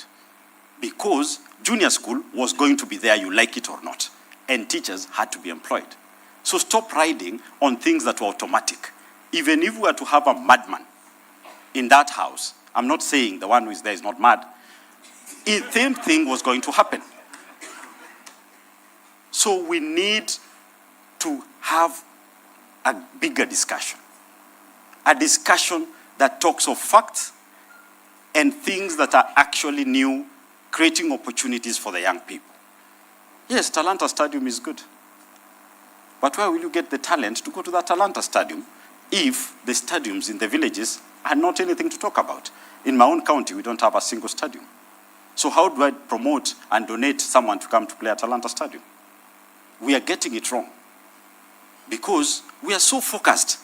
Because junior school was going to be there, you like it or not, and teachers had to be employed. So stop riding on things that were automatic. Even if we were to have a madman in that house, I'm not saying the one who is there is not mad, the same thing was going to happen. So we need to have a bigger discussion. A discussion that talks of facts and things that are actually new, creating opportunities for the young people. Yes, Talanta Stadium is good. But where will you get the talent to go to that Talanta Stadium if the stadiums in the villages are not anything to talk about? In my own county, we don't have a single stadium. So how do I promote and donate someone to come to play at Talanta Stadium? We are getting it wrong because we are so focused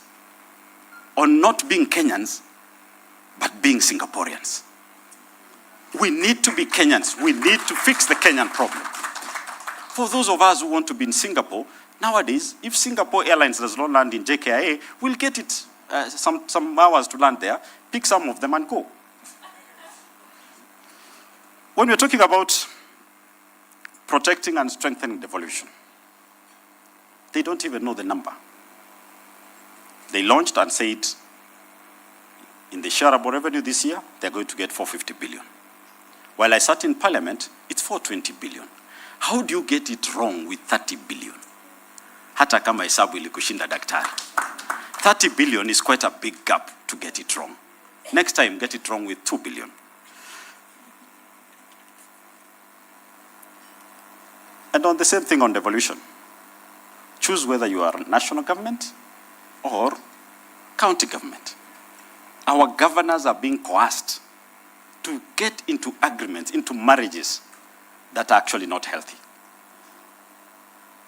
on not being Kenyans, but being Singaporeans. We need to be Kenyans. We need to fix the Kenyan problem. For those of us who want to be in Singapore, nowadays, if Singapore Airlines does not land in JKIA, we'll get it some hours to land there, pick some of them and go. When we're talking about protecting and strengthening devolution, they don't even know the number. They launched and said, in the shareable revenue this year, they're going to get 450 billion. While I sat in parliament, it's 420 billion. How do you get it wrong with 30 billion? Hata kama hesabu ilikushinda daktari. 30 billion is quite a big gap to get it wrong. Next time, get it wrong with 2 billion. And on the same thing on devolution. Choose whether you are national government or county government. Our governors are being coerced to get into agreements, into marriages that are actually not healthy.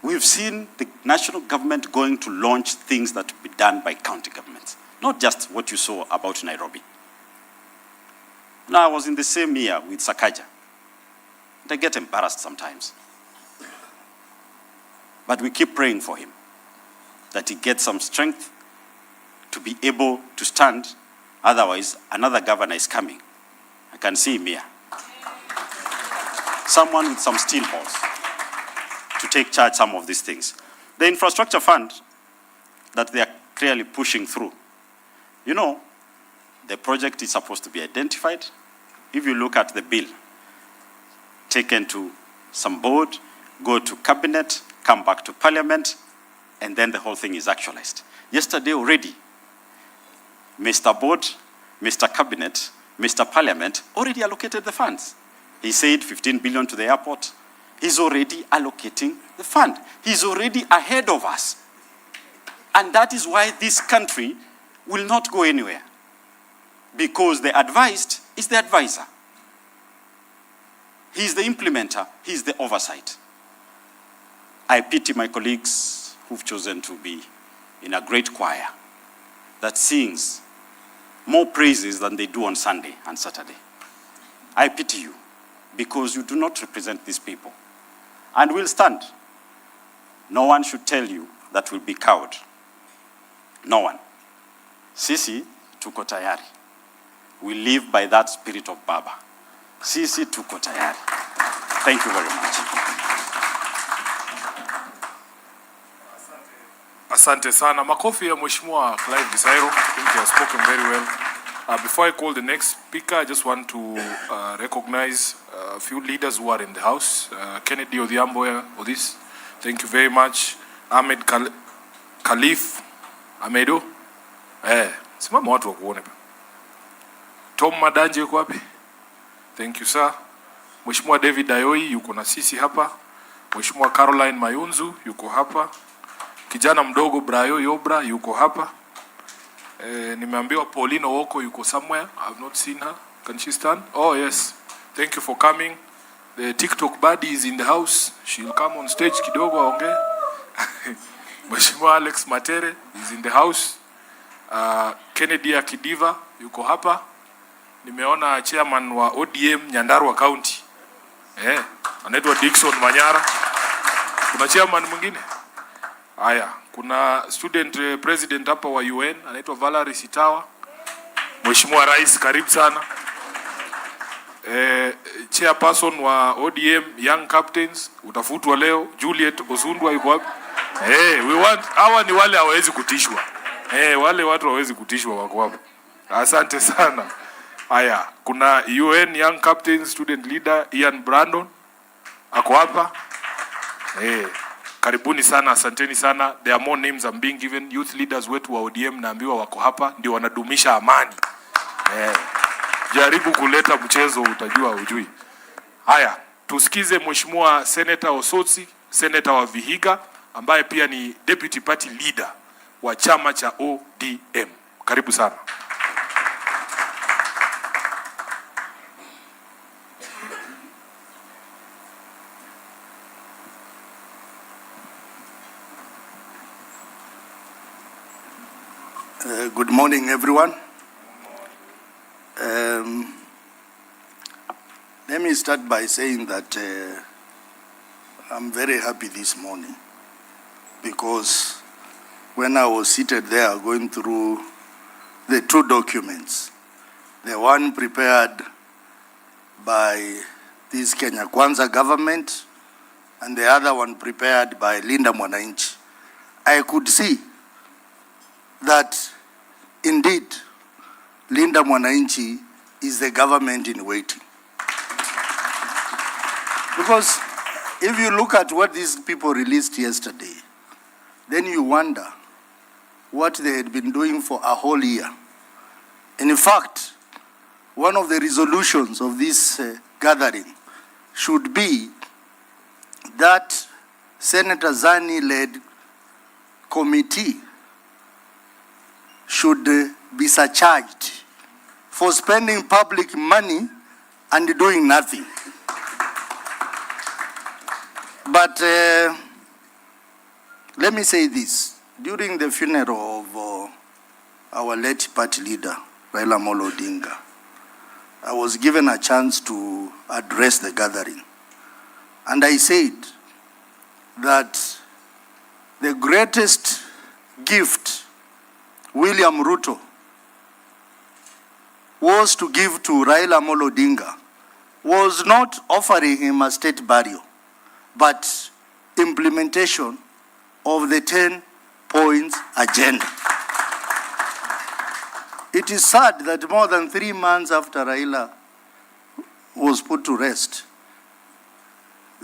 We've seen the national government going to launch things that will be done by county governments, not just what you saw about Nairobi. Now, I was in the same year with Sakaja, and I get embarrassed sometimes. But we keep praying for him, that he gets some strength to be able to stand. Otherwise, another governor is coming. I can see him here. Someone with some steel balls. to take charge some of these things. The infrastructure fund that they are clearly pushing through, you know, the project is supposed to be identified. If you look at the bill, taken to some board, go to cabinet, come back to parliament, and then the whole thing is actualized. Yesterday already, Mr. Board, Mr. Cabinet, Mr. Parliament already allocated the funds. He said 15 billion to the airport. He's already allocating the fund. He's already ahead of us. And that is why this country will not go anywhere. Because the advised is the advisor. He's the implementer, he's the oversight. I pity my colleagues who've chosen to be in a great choir that sings more praises than they do on Sunday and Saturday. I pity you because you do not represent these people. And we'll stand. No one should tell you that we'll be cowed. No one. Sisi tuko tayari. We live by that spirit of Baba. Sisi tuko tayari. Thank you very much. Asante sana. Makofi ya Mheshimiwa Clive Gisairo. I think he has spoken very well. Before I call the next speaker, I just want to recognize a few leaders who are in the house. Kennedy Odhiambo Odis, thank you very much. Ahmed Khalif Amedo. Simama watu wakuone. Tom Madanje yuko wapi? Thank you sir. Mheshimiwa David Ayoi yuko na sisi hapa. Mheshimiwa Caroline Mayunzu yuko hapa. Kijana mdogo Brayo Yobra yuko hapa. Nimeambiwa Paulino Woko yuko somewhere. I have not seen her. Can she stand? Oh yes. Thank you for coming. The TikTok buddy is in the house. She'll come on stage kidogo aongee. Mheshimiwa Alex Matere is in the house. Kennedy Akidiva yuko hapa. Nimeona chairman wa ODM Nyandarua County. Anaitwa Dickson Manyara. Kuna chairman mwingine? Haya, kuna student president hapa wa UN anaitwa Valerie Sitawa. Mheshimiwa Rais karibu sana. Chairperson wa ODM Young Captains utafutwa leo, Juliet Osundwa yuko wapi? We want, hawa ni wale hawezi kutishwa. Wale watu hawezi kutishwa wako hapa. Asante sana. Haya, kuna UN Young Captains student leader Ian Brandon ako hapa. Karibuni sana, asanteni sana. There are more names I'm being given. Youth leaders wetu wa ODM naambiwa wako hapa ndio wanadumisha amani. Jaribu kuleta mchezo utajua ujui. Haya, tusikize Mheshimiwa Senator Osotsi, Senator wa Vihiga ambaye pia ni deputy party leader wa chama cha ODM. Karibu sana. Good morning, everyone. Let me start by saying that I'm very happy this morning because when I was seated there going through the two documents, the one prepared by this Kenya Kwanza government and the other one prepared by Linda Mwananchi, I could see that indeed Linda Mwananchi is the government in waiting. Because if you look at what these people released yesterday, then you wonder what they had been doing for a whole year. In fact, one of the resolutions of this gathering should be that Senator Zani-led committee should be surcharged for spending public money and doing nothing. But let me say this. During the funeral of our late party leader, Raila Amolo Odinga, I was given a chance to address the gathering. And I said that the greatest gift William Ruto was to give to Raila Amolo Odinga was not offering him a state burial, but implementation of the 10 points agenda. It is sad that more than 3 months after Raila was put to rest,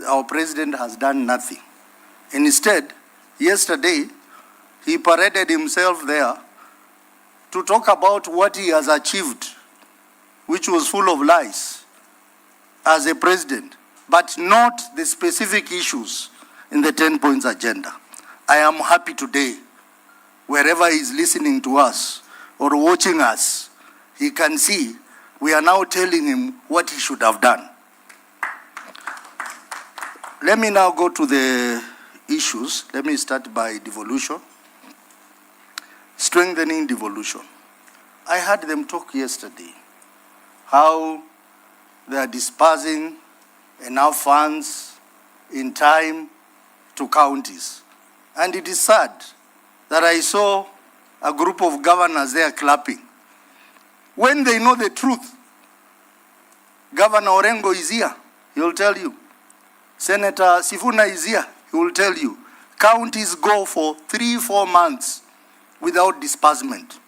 our president has done nothing. Instead, yesterday, he paraded himself there to talk about what he has achieved, which was full of lies as a president, but not the specific issues in the 10 points agenda. I am happy today, wherever he is listening to us or watching us, he can see we are now telling him what he should have done. Let me now go to the issues. Let me start by devolution. Strengthening devolution. I heard them talk yesterday, how they are dispersing enough funds in time to counties. And it is sad that I saw a group of governors there clapping. When they know the truth, Governor Orengo is here, he will tell you. Senator Sifuna is here, he will tell you. Counties go for 3-4 months without disbursement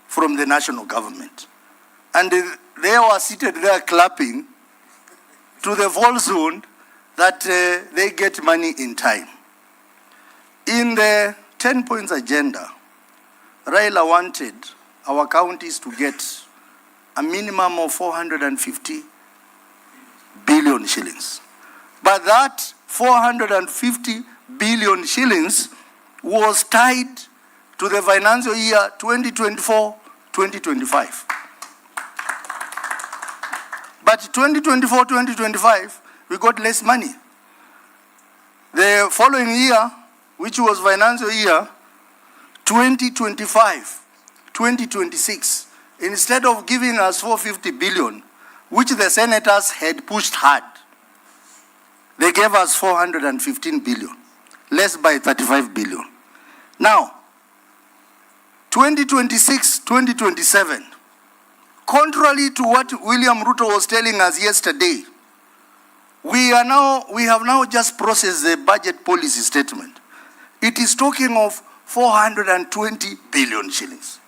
from the national government. And they were seated there clapping to the falsehood that they get money in time. In the 10 points agenda, Raila wanted our counties to get a minimum of 450 billion shillings. But that 450 billion shillings was tied to the financial year 2024-2025. But 2024-2025, we got less money. The following year, which was financial year 2025-2026, instead of giving us 450 billion, which the senators had pushed hard, they gave us 415 billion, less by 35 billion. Now, 2026-2027, contrary to what William Ruto was telling us yesterday, we have now just processed the budget policy statement. It is talking of 420 billion shillings.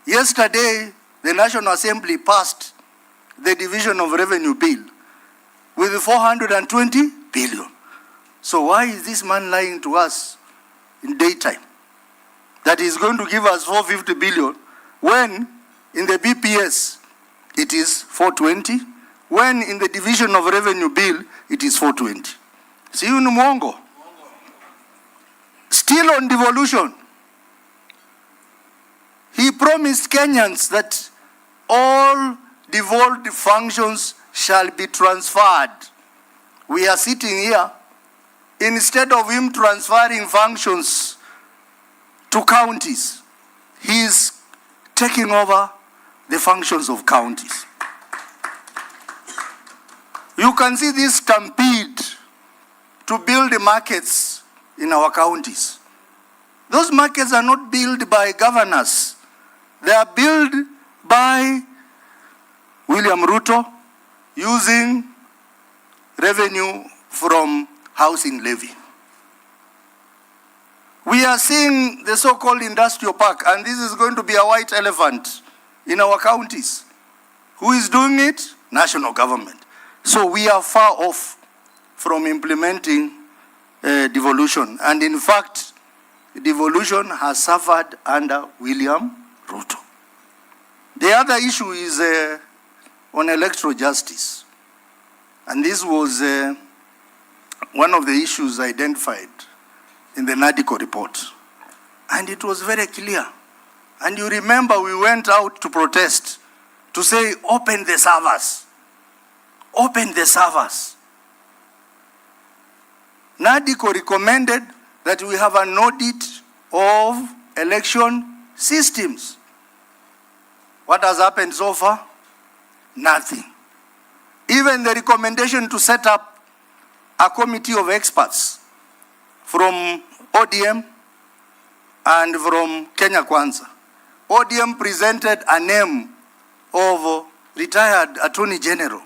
Yesterday, the National Assembly passed the Division of Revenue Bill with 420 billion. So why is this man lying to us in daytime that he's going to give us 450 billion when in the BPS it is 420, when in the Division of Revenue Bill it is 420? See you in Mwongo. Still on devolution, he promised Kenyans that all devolved functions shall be transferred. We are sitting here, instead of him transferring functions to counties, he is taking over the functions of counties. You can see this stampede to build the markets in our counties. Those markets are not built by governors. They are built by William Ruto using revenue from housing levy. We are seeing the so-called industrial park, and this is going to be a white elephant in our counties. Who is doing it? National government. So we are far off from implementing devolution. And in fact, devolution has suffered under William Ruto. The other issue is on electoral justice. And this was one of the issues identified in the NADICO report. And it was very clear. And you remember we went out to protest to say, open the servers. Open the servers. NADICO recommended that we have an audit of election systems. What has happened so far? Nothing. Even the recommendation to set up a committee of experts from ODM and from Kenya Kwanza. ODM presented a name of retired Attorney General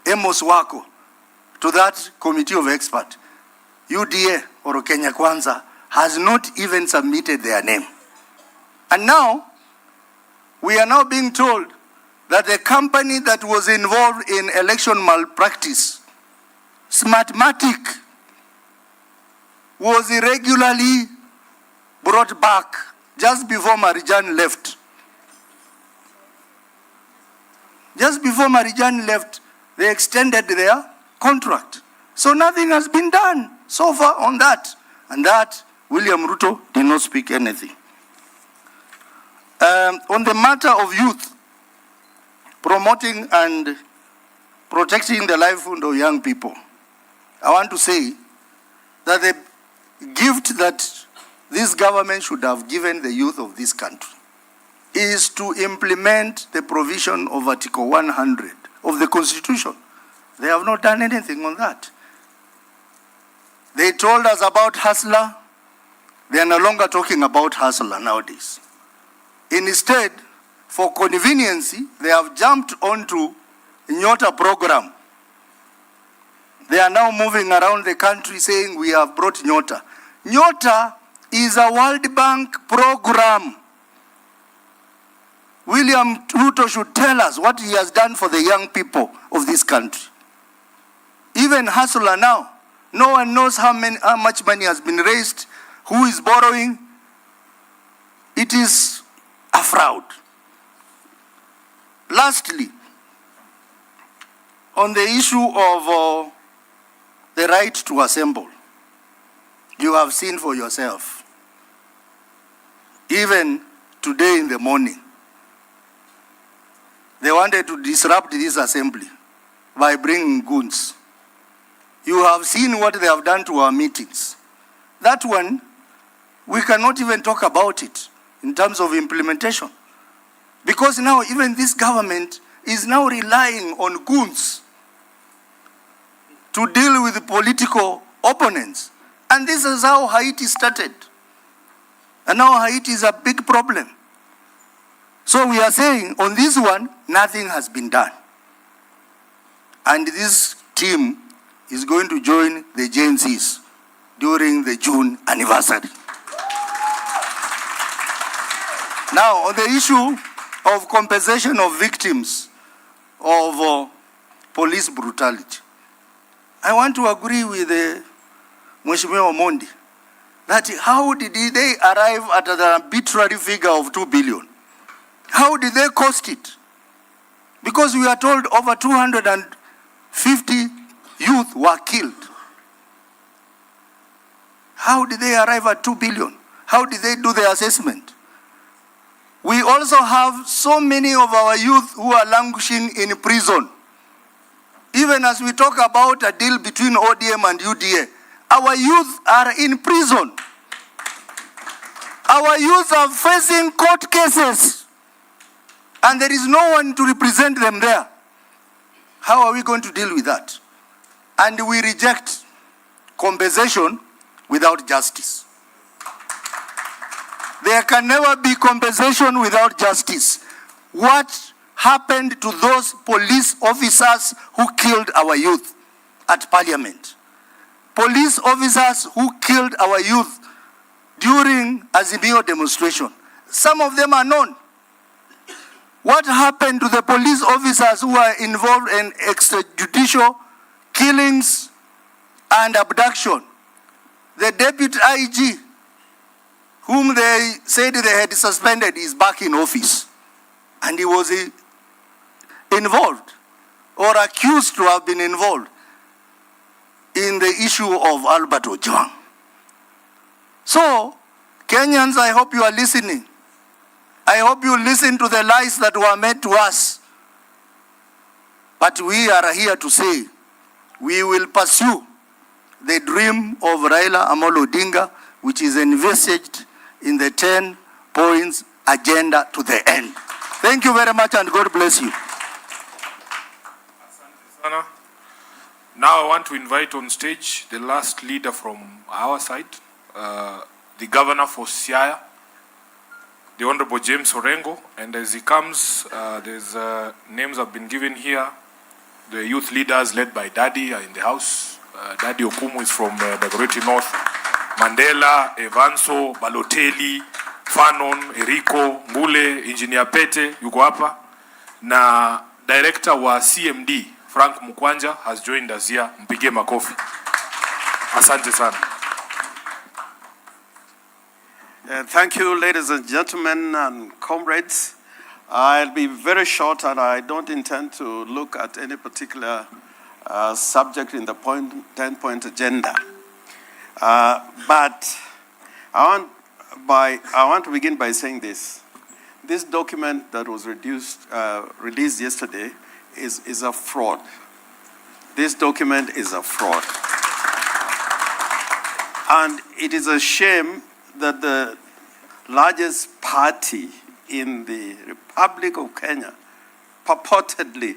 Amos Wako to that committee of experts. UDA or Kenya Kwanza has not even submitted their name. And now, we are now being told that the company that was involved in election malpractice, Smartmatic, was irregularly brought back just before Marijan left. Just before Marijan left, they extended their contract. So nothing has been done so far on that. And that, William Ruto did not speak anything. On the matter of youth, promoting and protecting the livelihood of young people, I want to say that the gift that this government should have given the youth of this country is to implement the provision of Article 100 of the Constitution. They have not done anything on that. They told us about hustler. They are no longer talking about hustler nowadays. Instead, for convenience, they have jumped onto Nyota program. They are now moving around the country saying we have brought Nyota. Nyota is a World Bank program. William Ruto should tell us what he has done for the young people of this country. Even hustler now, no one knows how much money has been raised, who is borrowing. It is a fraud. Lastly, on the issue of the right to assemble, you have seen for yourself. Even today in the morning, they wanted to disrupt this assembly by bringing goons. You have seen what they have done to our meetings. That one, we cannot even talk about it in terms of implementation. Because now even this government is now relying on goons to deal with the political opponents. And this is how Haiti started. And now Haiti is a big problem. So we are saying on this one, nothing has been done. And this team is going to join the Gen Zs during the June anniversary. Now, on the issue of compensation of victims of police brutality, I want to agree with Mheshimiwa Omondi that how did they arrive at an arbitrary figure of 2 billion? How did they cost it? Because we are told over 250 youth were killed. How did they arrive at 2 billion? How did they do the assessment? We also have so many of our youth who are languishing in prison. Even as we talk about a deal between ODM and UDA, our youth are in prison. Our youth are facing court cases, and there is no one to represent them there. How are we going to deal with that? And we reject compensation without justice. There can never be compensation without justice. What happened to those police officers who killed our youth at Parliament? Police officers who killed our youth during Azimio demonstration. Some of them are known. What happened to the police officers who are involved in extrajudicial killings and abduction? The deputy IG, whom they said they had suspended, is back in office. And he was involved or accused to have been involved in the issue of Albert Ojwang. So, Kenyans, I hope you are listening. I hope you listen to the lies that were made to us. But we are here to say, we will pursue the dream of Raila Amolo Odinga, which is envisaged in the 10 points agenda to the end. Thank you very much and God bless you. Now I want to invite on stage the last leader from our side, the governor for Siaya, the Honorable James Orengo, and as he comes, names have been given here. The youth leaders led by Daddy are in the house. Daddy Okumu is from Dagoretti North. Mandela, Evanso, Balotelli, Fanon, Eriko, Ngule, Engineer Pete, yuko hapa. Na director wa CMD, Frank Mukwanja, has joined us here. Mpige makofi. Asante sana. Thank you, ladies and gentlemen and comrades. I'll be very short, and I don't intend to look at any particular subject in the 10-point agenda. But I want to begin by saying this. This document that was released yesterday is a fraud. This document is a fraud. And it is a shame that the largest party in the Republic of Kenya, purportedly,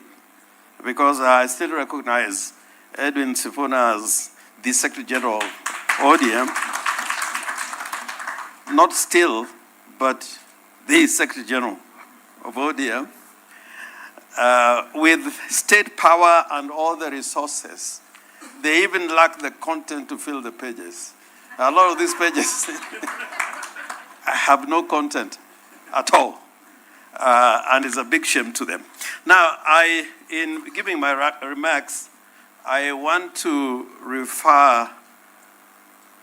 because I still recognize Edwin Sifuna as the Secretary General of ODM, not still, but the Secretary General of ODM, with state power and all the resources, they even lack the content to fill the pages. A lot of these pages have no content at all, and it's a big shame to them. Now, in giving my remarks, I want to refer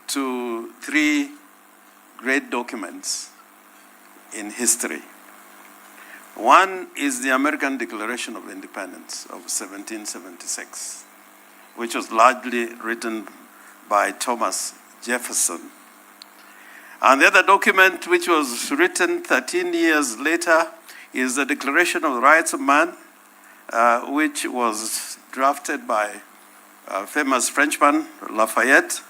to 3 great documents in history. One is the American Declaration of Independence of 1776, which was largely written by Thomas Jefferson. And the other document, which was written 13 years later, is the Declaration of the Rights of Man, which was drafted by a famous Frenchman, Lafayette,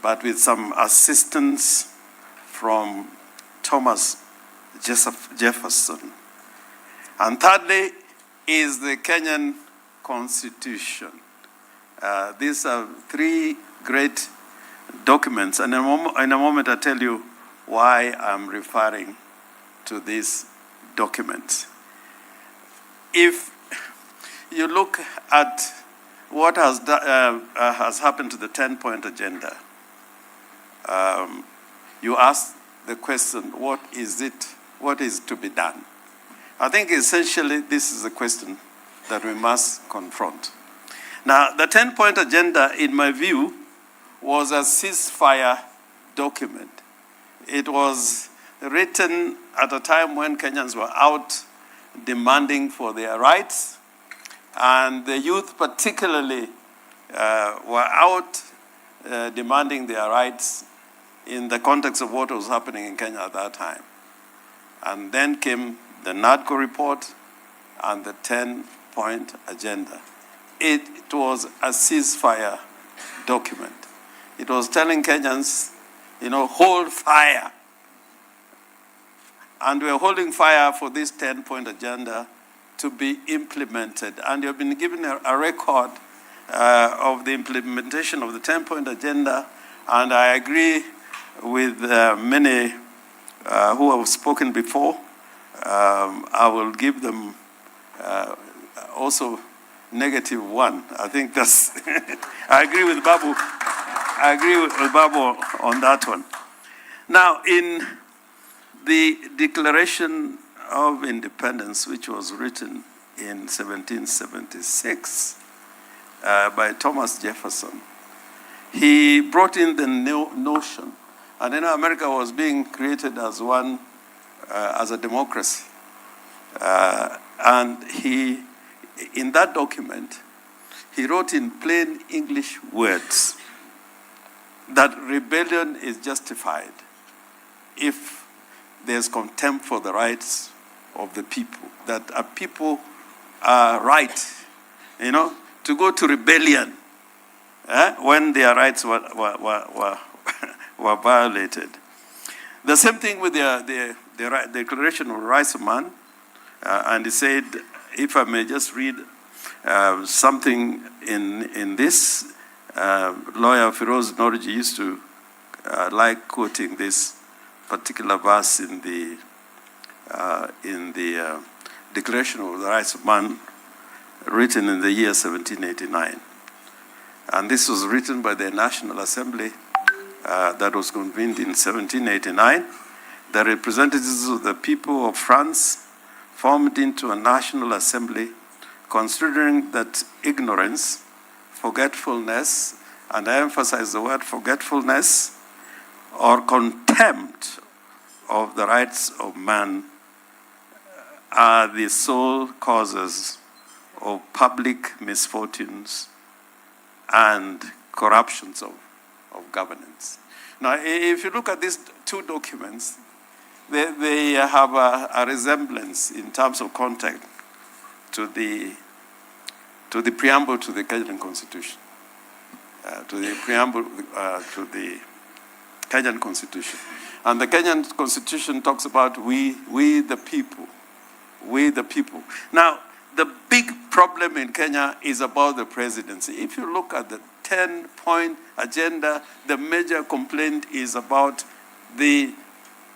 but with some assistance from Thomas Jefferson. And thirdly is the Kenyan Constitution. These are 3 great documents, and in a moment I'll tell you why I'm referring to these documents. If you look at what has happened to the 10-point agenda, you ask the question, what is to be done? I think essentially this is a question that we must confront. Now, the 10-point agenda, in my view, was a ceasefire document. It was written at a time when Kenyans were out demanding for their rights, and the youth particularly were out demanding their rights in the context of what was happening in Kenya at that time. And then came the NADCO report and the 10-point agenda. It was a ceasefire document. It was telling Kenyans, hold fire. And we're holding fire for this 10-point agenda to be implemented. And you've been given a record of the implementation of the 10-point agenda, and I agree with many who have spoken before. I will give them also -1. I think that's, I agree with Babu. I agree with Babu on that one. Now, in the Declaration of Independence, which was written in 1776 by Thomas Jefferson, he brought in the notion, and America was being created as as a democracy. And in that document, he wrote in plain English words that rebellion is justified if there's contempt for the rights of the people, that a people are right, to go to rebellion when their rights were violated. The same thing with the Declaration of Rights of Man, and he said, if I may just read something in this, lawyer Firoz Norji used to like quoting this particular verse in the Declaration of the Rights of Man, written in the year 1789. And this was written by the National Assembly that was convened in 1789. The representatives of the people of France formed into a National Assembly, considering that ignorance, forgetfulness, and I emphasize the word forgetfulness, or contempt of the rights of man are the sole causes of public misfortunes and corruptions of governance. Now, if you look at these two documents, they have a resemblance in terms of content to the preamble to the Kenyan Constitution, to the Kenyan Constitution. And the Kenyan Constitution talks about we the people, we the people. Now, the big problem in Kenya is about the presidency. If you look at the 10-point agenda, the major complaint is about the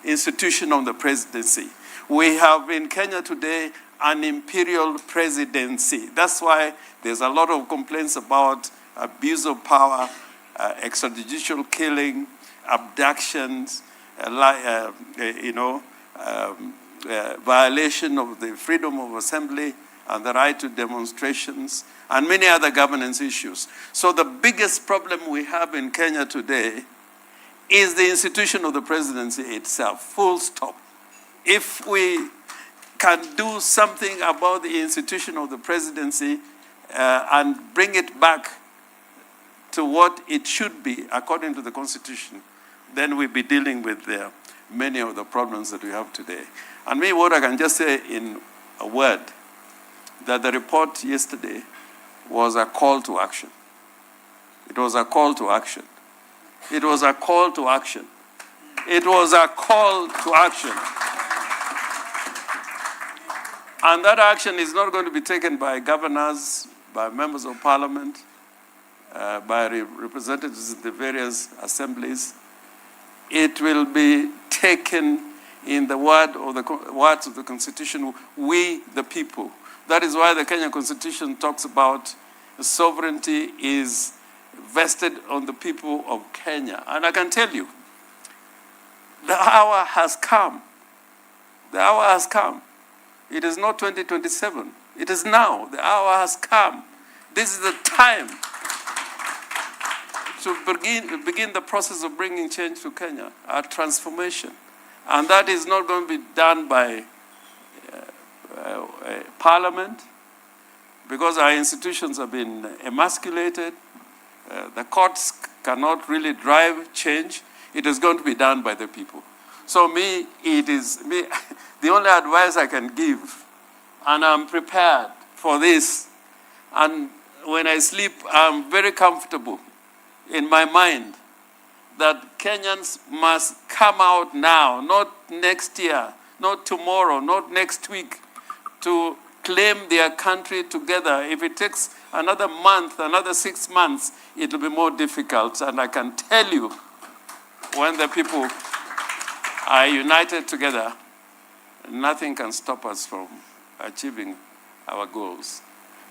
institution of the presidency. We have in Kenya today an imperial presidency. That's why there's a lot of complaints about abuse of power, extrajudicial killing, abductions, violation of the freedom of assembly and the right to demonstrations, and many other governance issues. So the biggest problem we have in Kenya today is the institution of the presidency itself, full stop. If we can do something about the institution of the presidency and bring it back to what it should be according to the Constitution, then we'll be dealing with many of the problems that we have today. And maybe what I can just say in a word, that the report yesterday was a call to action. It was a call to action. It was a call to action. It was a call to action. And that action is not going to be taken by governors, by members of parliament, by representatives of the various assemblies. It will be taken in the words of the Constitution, we the people. That is why the Kenyan Constitution talks about sovereignty is vested on the people of Kenya. And I can tell you, the hour has come. The hour has come. It is not 2027. It is now. The hour has come. This is the time to begin the process of bringing change to Kenya, a transformation. And that is not going to be done by Parliament, because our institutions have been emasculated. The courts cannot really drive change. It is going to be done by the people. So the only advice I can give, and I'm prepared for this, and when I sleep, I'm very comfortable in my mind that Kenyans must come out now, not next year, not tomorrow, not next week, to claim their country together. If it takes another month, another 6 months, it will be more difficult. And I can tell you, when the people are united together, nothing can stop us from achieving our goals.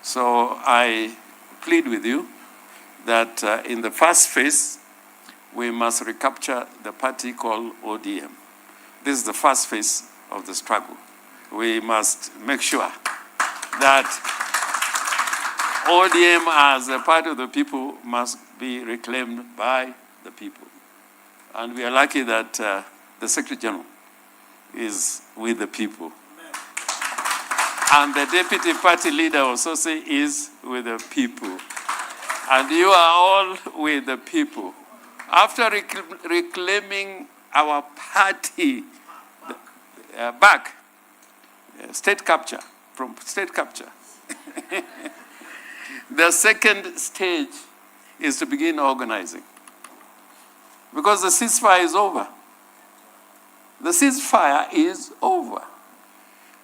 So I plead with you that in the first phase, we must recapture the party called ODM. This is the first phase of the struggle. We must make sure that ODM as a part of the people must be reclaimed by the people. And we are lucky that the Secretary General is with the people. And the Deputy Party Leader also is with the people. And you are all with the people. After reclaiming our party back, state capture, from state capture, the second stage is to begin organizing. Because the ceasefire is over. The ceasefire is over.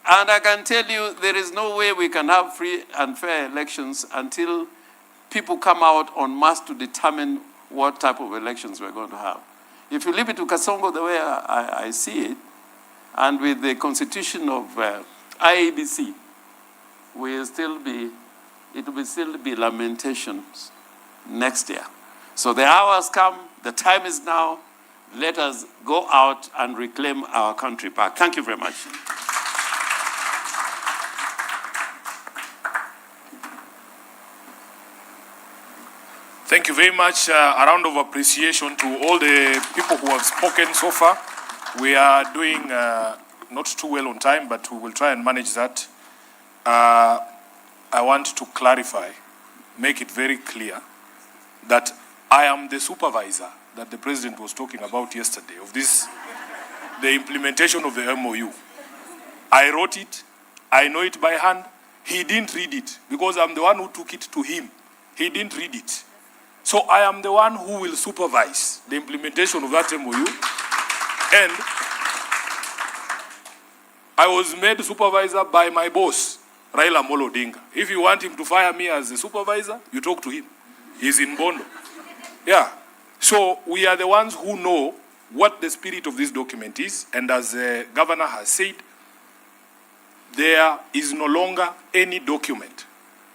And I can tell you there is no way we can have free and fair elections until people come out en masse to determine what type of elections we're going to have. If you leave it to Kasongo the way I see it, and with the constitution of IEBC, it will still be lamentations next year. So the hour has come, the time is now. Let us go out and reclaim our country back. Thank you very much. Thank you very much. A round of appreciation to all the people who have spoken so far. We are doing not too well on time, but we will try and manage that. I want to clarify, make it very clear that I am the supervisor that the president was talking about yesterday of this, the implementation of the MOU. I wrote it. I know it by hand. He didn't read it because I'm the one who took it to him. He didn't read it. So I am the one who will supervise the implementation of that MOU. And I was made supervisor by my boss, Raila Amolo Odinga. If you want him to fire me as a supervisor, you talk to him. He's in Bondo. Yeah. So we are the ones who know what the spirit of this document is. And as the governor has said, there is no longer any document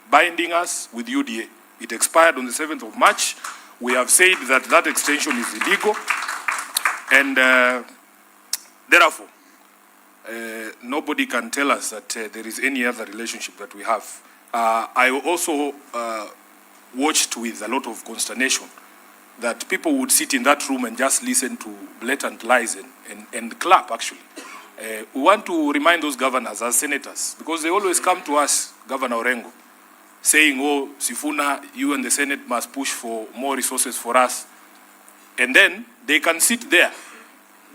binding us with UDA. It expired on the 7th of March. We have said that that extension is illegal. And therefore, nobody can tell us that there is any other relationship that we have. I also watched with a lot of consternation that people would sit in that room and just listen to blatant lies and clap, actually. We want to remind those governors as senators, because they always come to us, Governor Orengo, saying, oh, Sifuna, you and the Senate must push for more resources for us. And then they can sit there.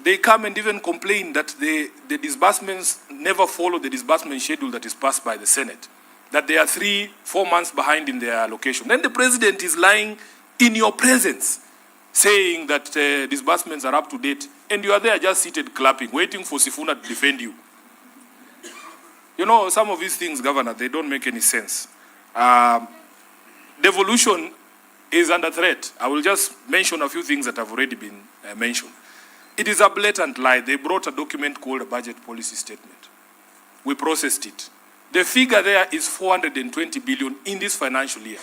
They come and even complain that the disbursements never follow the disbursement schedule that is passed by the Senate, that they are 3-4 months behind in their allocation. Then the president is lying in your presence, saying that disbursements are up to date, and you are there just seated clapping, waiting for Sifuna to defend you. You know, some of these things, Governor, they don't make any sense. Devolution is under threat. I will just mention a few things that have already been mentioned. It is a blatant lie. They brought a document called a budget policy statement. We processed it. The figure there is 420 billion in this financial year.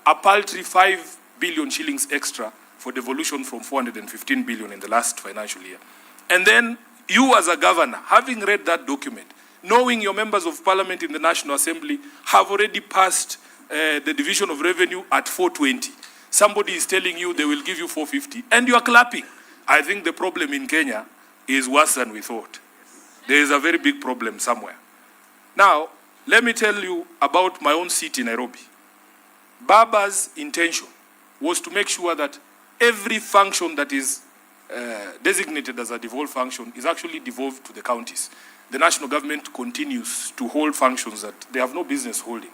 A paltry 5 billion shillings extra for devolution from 415 billion in the last financial year. And then you as a governor, having read that document, knowing your members of parliament in the National Assembly have already passed the division of revenue at 420. Somebody is telling you they will give you 450, and you are clapping. I think the problem in Kenya is worse than we thought. There is a very big problem somewhere. Now, let me tell you about my own seat in Nairobi. Baba's intention was to make sure that every function that is designated as a devolved function is actually devolved to the counties. The national government continues to hold functions that they have no business holding.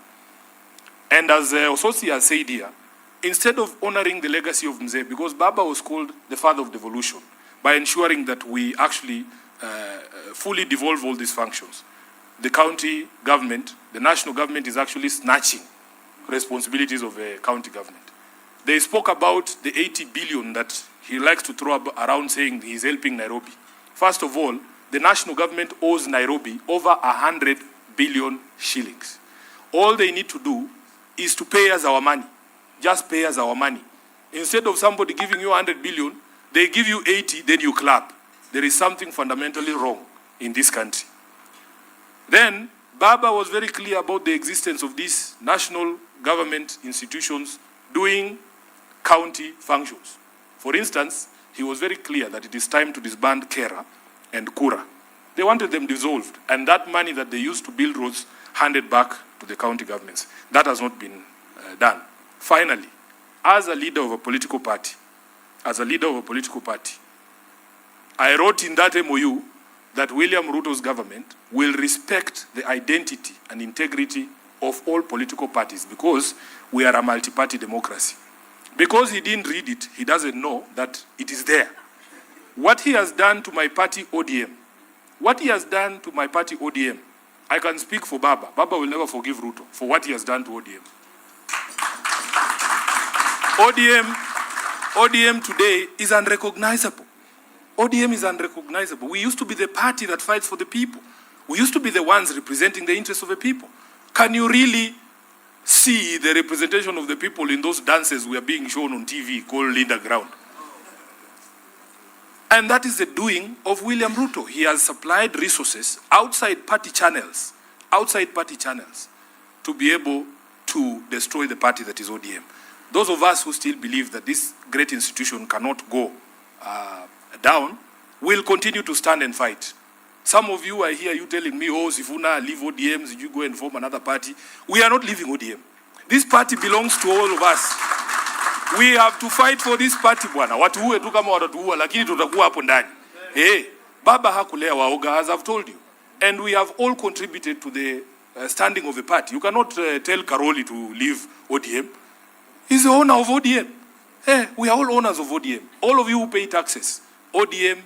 And as Ososi has said here, instead of honoring the legacy of Mzee, because Baba was called the father of devolution, by ensuring that we actually fully devolve all these functions, the county government, the national government is actually snatching responsibilities of a county government. They spoke about the 80 billion that he likes to throw around saying he's helping Nairobi. First of all, the national government owes Nairobi over 100 billion shillings. All they need to do is to pay us our money. Just pay us our money. Instead of somebody giving you 100 billion, they give you 80, then you clap. There is something fundamentally wrong in this country. Then, Baba was very clear about the existence of these national government institutions doing county functions. For instance, he was very clear that it is time to disband Kera and Kura. They wanted them dissolved, and that money that they used to build roads handed back to the county governments. That has not been done. Finally, as a leader of a political party, I wrote in that MOU that William Ruto's government will respect the identity and integrity of all political parties because we are a multi-party democracy. Because he didn't read it, he doesn't know that it is there. What he has done to my party ODM, I can speak for Baba. Baba will never forgive Ruto for what he has done to ODM. ODM today is unrecognizable. ODM is unrecognizable. We used to be the party that fights for the people. We used to be the ones representing the interests of the people. Can you really see the representation of the people in those dances we are being shown on TV called Linda Ground. And that is the doing of William Ruto. He has supplied resources outside party channels, to be able to destroy the party that is ODM. Those of us who still believe that this great institution cannot go down will continue to stand and fight. Some of you, I hear you telling me, oh, Sifuna, leave ODM, you go and form another party. We are not leaving ODM. This party belongs to all of us. We have to fight for this party, bwana. Watuue tu kama watatuua, lakini tutakuwa hapo ndani. Hey, baba hakulea waoga, as I've told you. And we have all contributed to the standing of the party. You cannot tell Karoli to leave ODM. He's the owner of ODM. Hey, we are all owners of ODM. All of you who pay taxes. ODM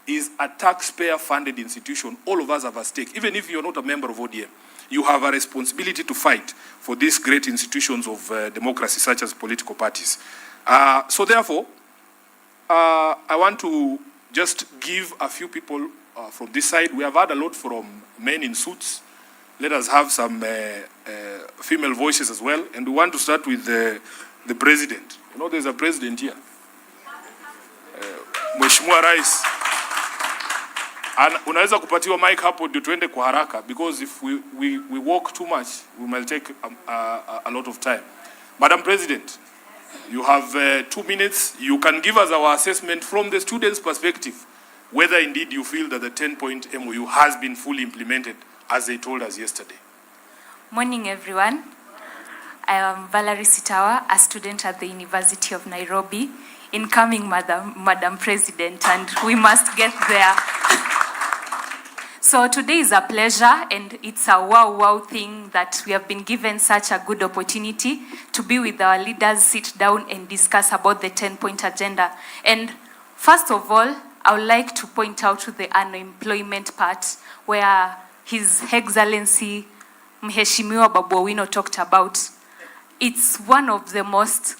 is a taxpayer-funded institution. All of us have a stake. Even if you're not a member of ODM, you have a responsibility to fight for these great institutions of democracy, such as political parties. So therefore, I want to just give a few people from this side. We have had a lot from men in suits. Let us have some female voices as well. And we want to start with the president. You know, there's a president here. Mheshimiwa Rais. Unaweza kupatiwa mic hapo ndio tuende kwa haraka, because if we walk too much, we might take a lot of time. Madam President, you have 2 minutes. You can give us our assessment from the students' perspective, whether indeed you feel that the 10-point MOU has been fully implemented, as they told us yesterday. Morning, everyone. I am Valerie Sitawa, a student at the University of Nairobi. Incoming Madam President, and we must get there. So today is a pleasure, and it's a wow thing that we have been given such a good opportunity to be with our leaders, sit down and discuss about the 10-point agenda. And first of all, I would like to point out to the unemployment part, where His Excellency Mheshimiwa Babu Owino talked about. It's one of the most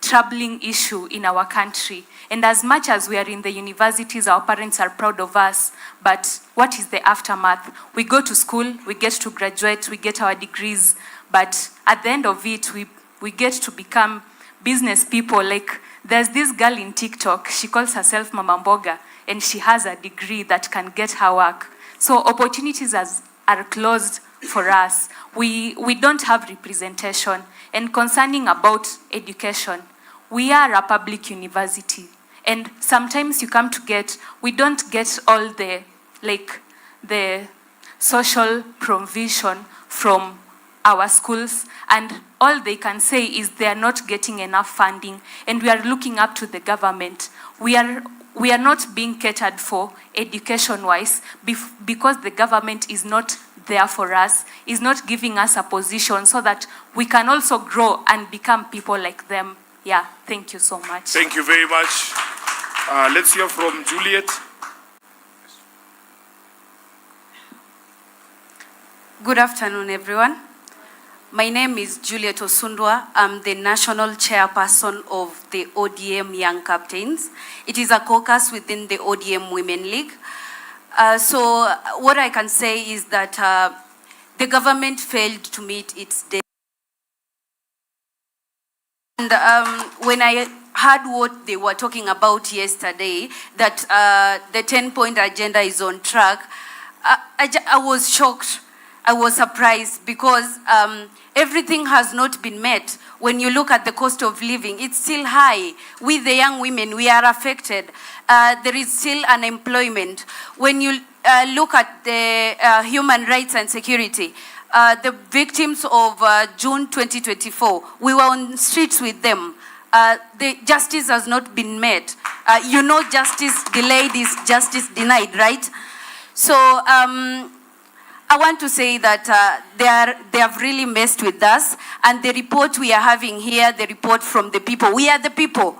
troubling issue in our country. And as much as we are in the universities, our parents are proud of us, but what is the aftermath? We go to school, we get to graduate, we get our degrees, but at the end of it, we get to become business people. Like, there's this girl in TikTok, she calls herself Mama Mboga, and she has a degree that can get her work. So opportunities are closed for us. We don't have representation. And concerning about education, we are a public university. And sometimes we don't get all the social provision from our schools. And all they can say is they are not getting enough funding. And we are looking up to the government. We are not being catered for education-wise because the government is not there for us, is not giving us a position so that we can also grow and become people like them. Yeah, thank you so much. Thank you very much. Let's hear from Juliet. Good afternoon, everyone. My name is Juliet Osundwa. I'm the national chairperson of the ODM Young Captains. It is a caucus within the ODM Women League. So what I can say is that the government failed to meet its deadline. And when I heard what they were talking about yesterday, that the 10-point agenda is on track, I was shocked. I was surprised because everything has not been met. When you look at the cost of living, it's still high. We, the young women, we are affected. There is still unemployment. When you look at the human rights and security, the victims of June 2024, we were on streets with them. The justice has not been met. You know, justice delayed is justice denied, right? So I want to say that they have really messed with us. And the report we are having here, the report from the people, we are the people.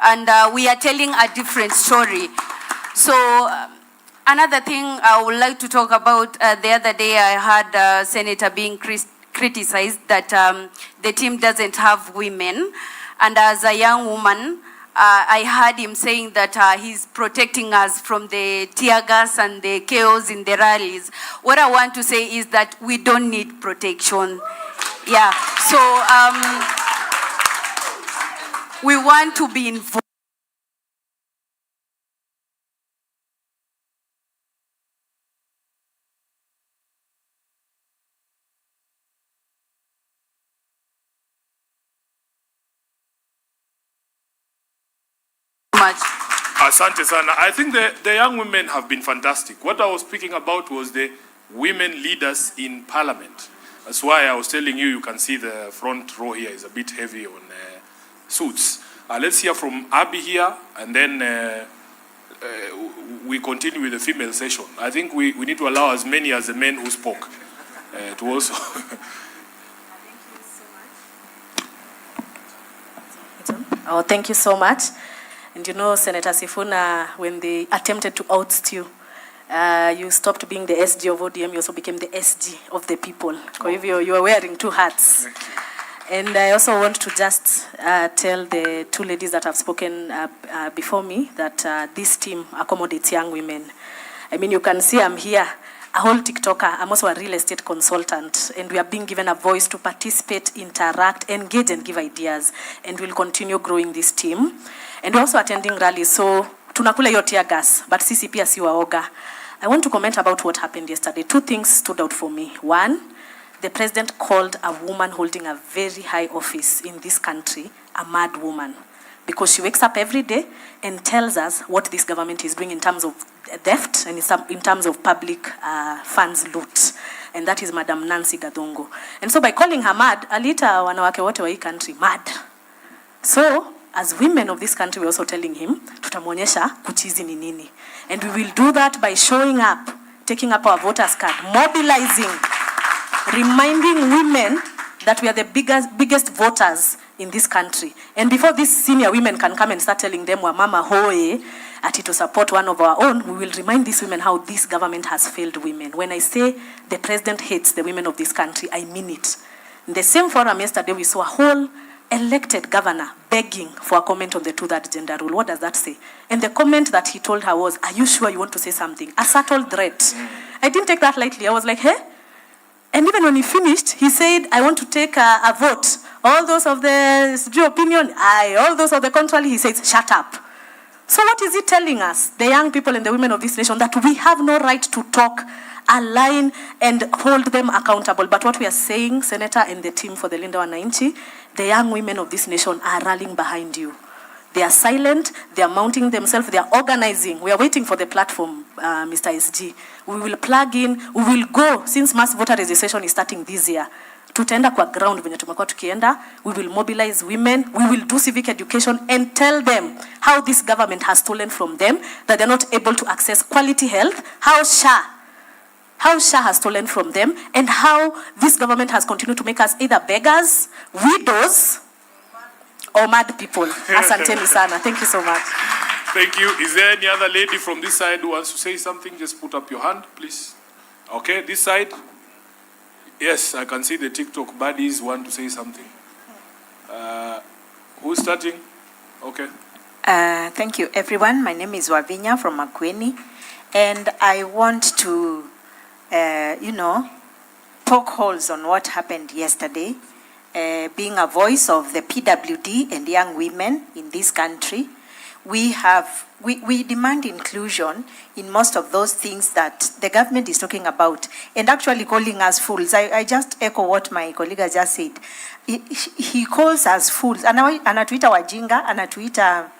And we are telling a different story. So another thing I would like to talk about, the other day I had a senator being criticized that the team doesn't have women. And as a young woman, I heard him saying that he's protecting us from the tear gas and the chaos in the rallies. What I want to say is that we don't need protection. Yeah, so we want to be involved. Much. Asante sana. I think the young women have been fantastic. What I was speaking about was the women leaders in parliament. That's why I was telling you, you can see the front row here is a bit heavy on suits. Let's hear from Abby here, and then we continue with the female session. I think we need to allow as many as the men who spoke to also. Oh, thank you so much. And you know, Senator Sifuna, when they attempted to oust you, you stopped being the SG of ODM, you also became the SG of the people. Kwa hivyo, you are wearing two hats. And I also want to just tell the two ladies that have spoken before me that this team accommodates young women. I mean, you can see I'm here, a whole TikToker. I'm also a real estate consultant, and we are being given a voice to participate, interact, engage, and give ideas. And we'll continue growing this team. And we're also attending rallies, so tunakula hiyo tear gas, but sisi pia si waoga. I want to comment about what happened yesterday. Two things stood out for me. One, the president called a woman holding a very high office in this country a mad woman, because she wakes up every day and tells us what this government is doing in terms of theft and in terms of public funds loot. And that is Madam Nancy Gadongo. And so by calling her mad, aliita wanawake wote wa hii country mad. So, as women of this country, we're also telling him, tutamuonyesha kuchizi ni nini. And we will do that by showing up, taking up our voters card, mobilizing, reminding women that we are the biggest voters in this country. And before these senior women can come and start telling them, Wamama hoye, ati to support one of our own, we will remind these women how this government has failed women. When I say the president hates the women of this country, I mean it. In the same forum yesterday, we saw a whole elected governor begging for a comment on the 2/3 gender rule. What does that say? And the comment that he told her was, are you sure you want to say something? A subtle threat. I didn't take that lightly. I was like, hey? And even when he finished, he said, I want to take a vote. All those of the opinion, aye. All those of the contrary, he says, shut up. So what is he telling us, the young people and the women of this nation, that we have no right to talk, align, and hold them accountable? But what we are saying, Senator and the team for the Linda Mwananchi, the young women of this nation are rallying behind you. They are silent, they are mounting themselves, they are organizing. We are waiting for the platform, Mr. SG. We will plug in, we will go, since mass voter registration is starting this year. Tutaenda kwa ground venye tumekuwa tukienda. We will mobilize women, we will do civic education and tell them how this government has stolen from them, that they're not able to access quality health, how SHA has stolen from them, and how this government has continued to make us either beggars, widows, or mad people. Asanteni sana. Thank you so much. Thank you. Is there any other lady from this side who wants to say something? Just put up your hand, please. Okay, this side. Yes, I can see the TikTok buddies want to say something. Who's starting? Okay. Thank you, everyone. My name is Wavinya from Makueni, and I want to, poke holes on what happened yesterday. Being a voice of the PWD and young women in this country, we demand inclusion in most of those things that the government is talking about, and actually calling us fools. I just echo what my colleague has just said. He calls us fools. Anatuita wajinga, anatuita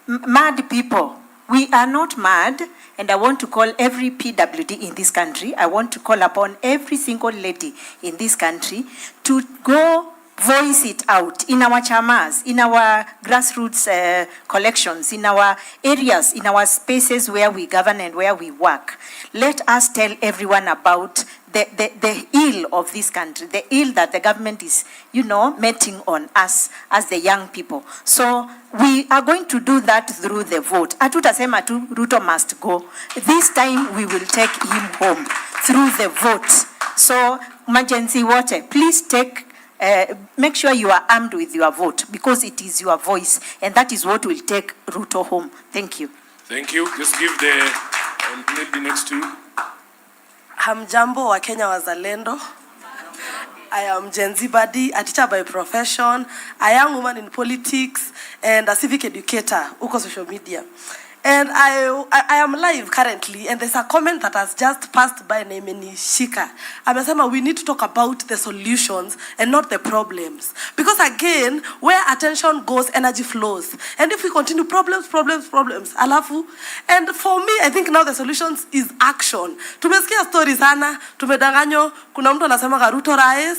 mad people. We are not mad, and I want to call every PWD in this country, I want to call upon every single lady in this country to go voice it out in our chamas, in our grassroots collections, in our areas, in our spaces where we govern and where we work. Let us tell everyone about the ill of this country, the ill that the government is, meting on us as the young people. So we are going to do that through the vote. Atutasema tu Ruto must go. This time we will take him home through the vote. So, emergency water, please make sure you are armed with your vote, because it is your voice, and that is what will take Ruto home. Thank you. Thank you. Just give the lady next to you. Hamjambo wa Kenya wazalendo. I am Gen Z buddy, a teacher by profession, a young woman in politics, and a civic educator, uko social media. And I am live currently, and there's a comment that has just passed by named Shika. Amesema we need to talk about the solutions and not the problems. Because again, where attention goes, energy flows. And if we continue problems, alafu. And for me, I think now the solutions is action. Tumesikia stories sana, tumedanganyo, kuna mtu anasema Ruto rais,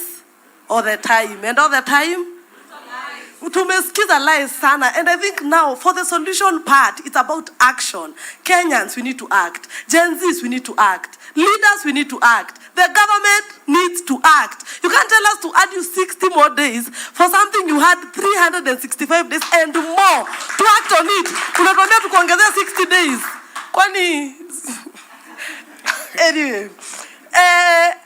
all the time. And all the time, tumesikiza lies sana. And I think now for the solution part, it's about action. Kenyans, we need to act. Gen Zs, we need to act. Leaders, we need to act. The government needs to act. You can't tell us to add you 60 more days for something you had 365 days and more to act on it. Unatuambia tukuongezea 60 days. Kwani anyway,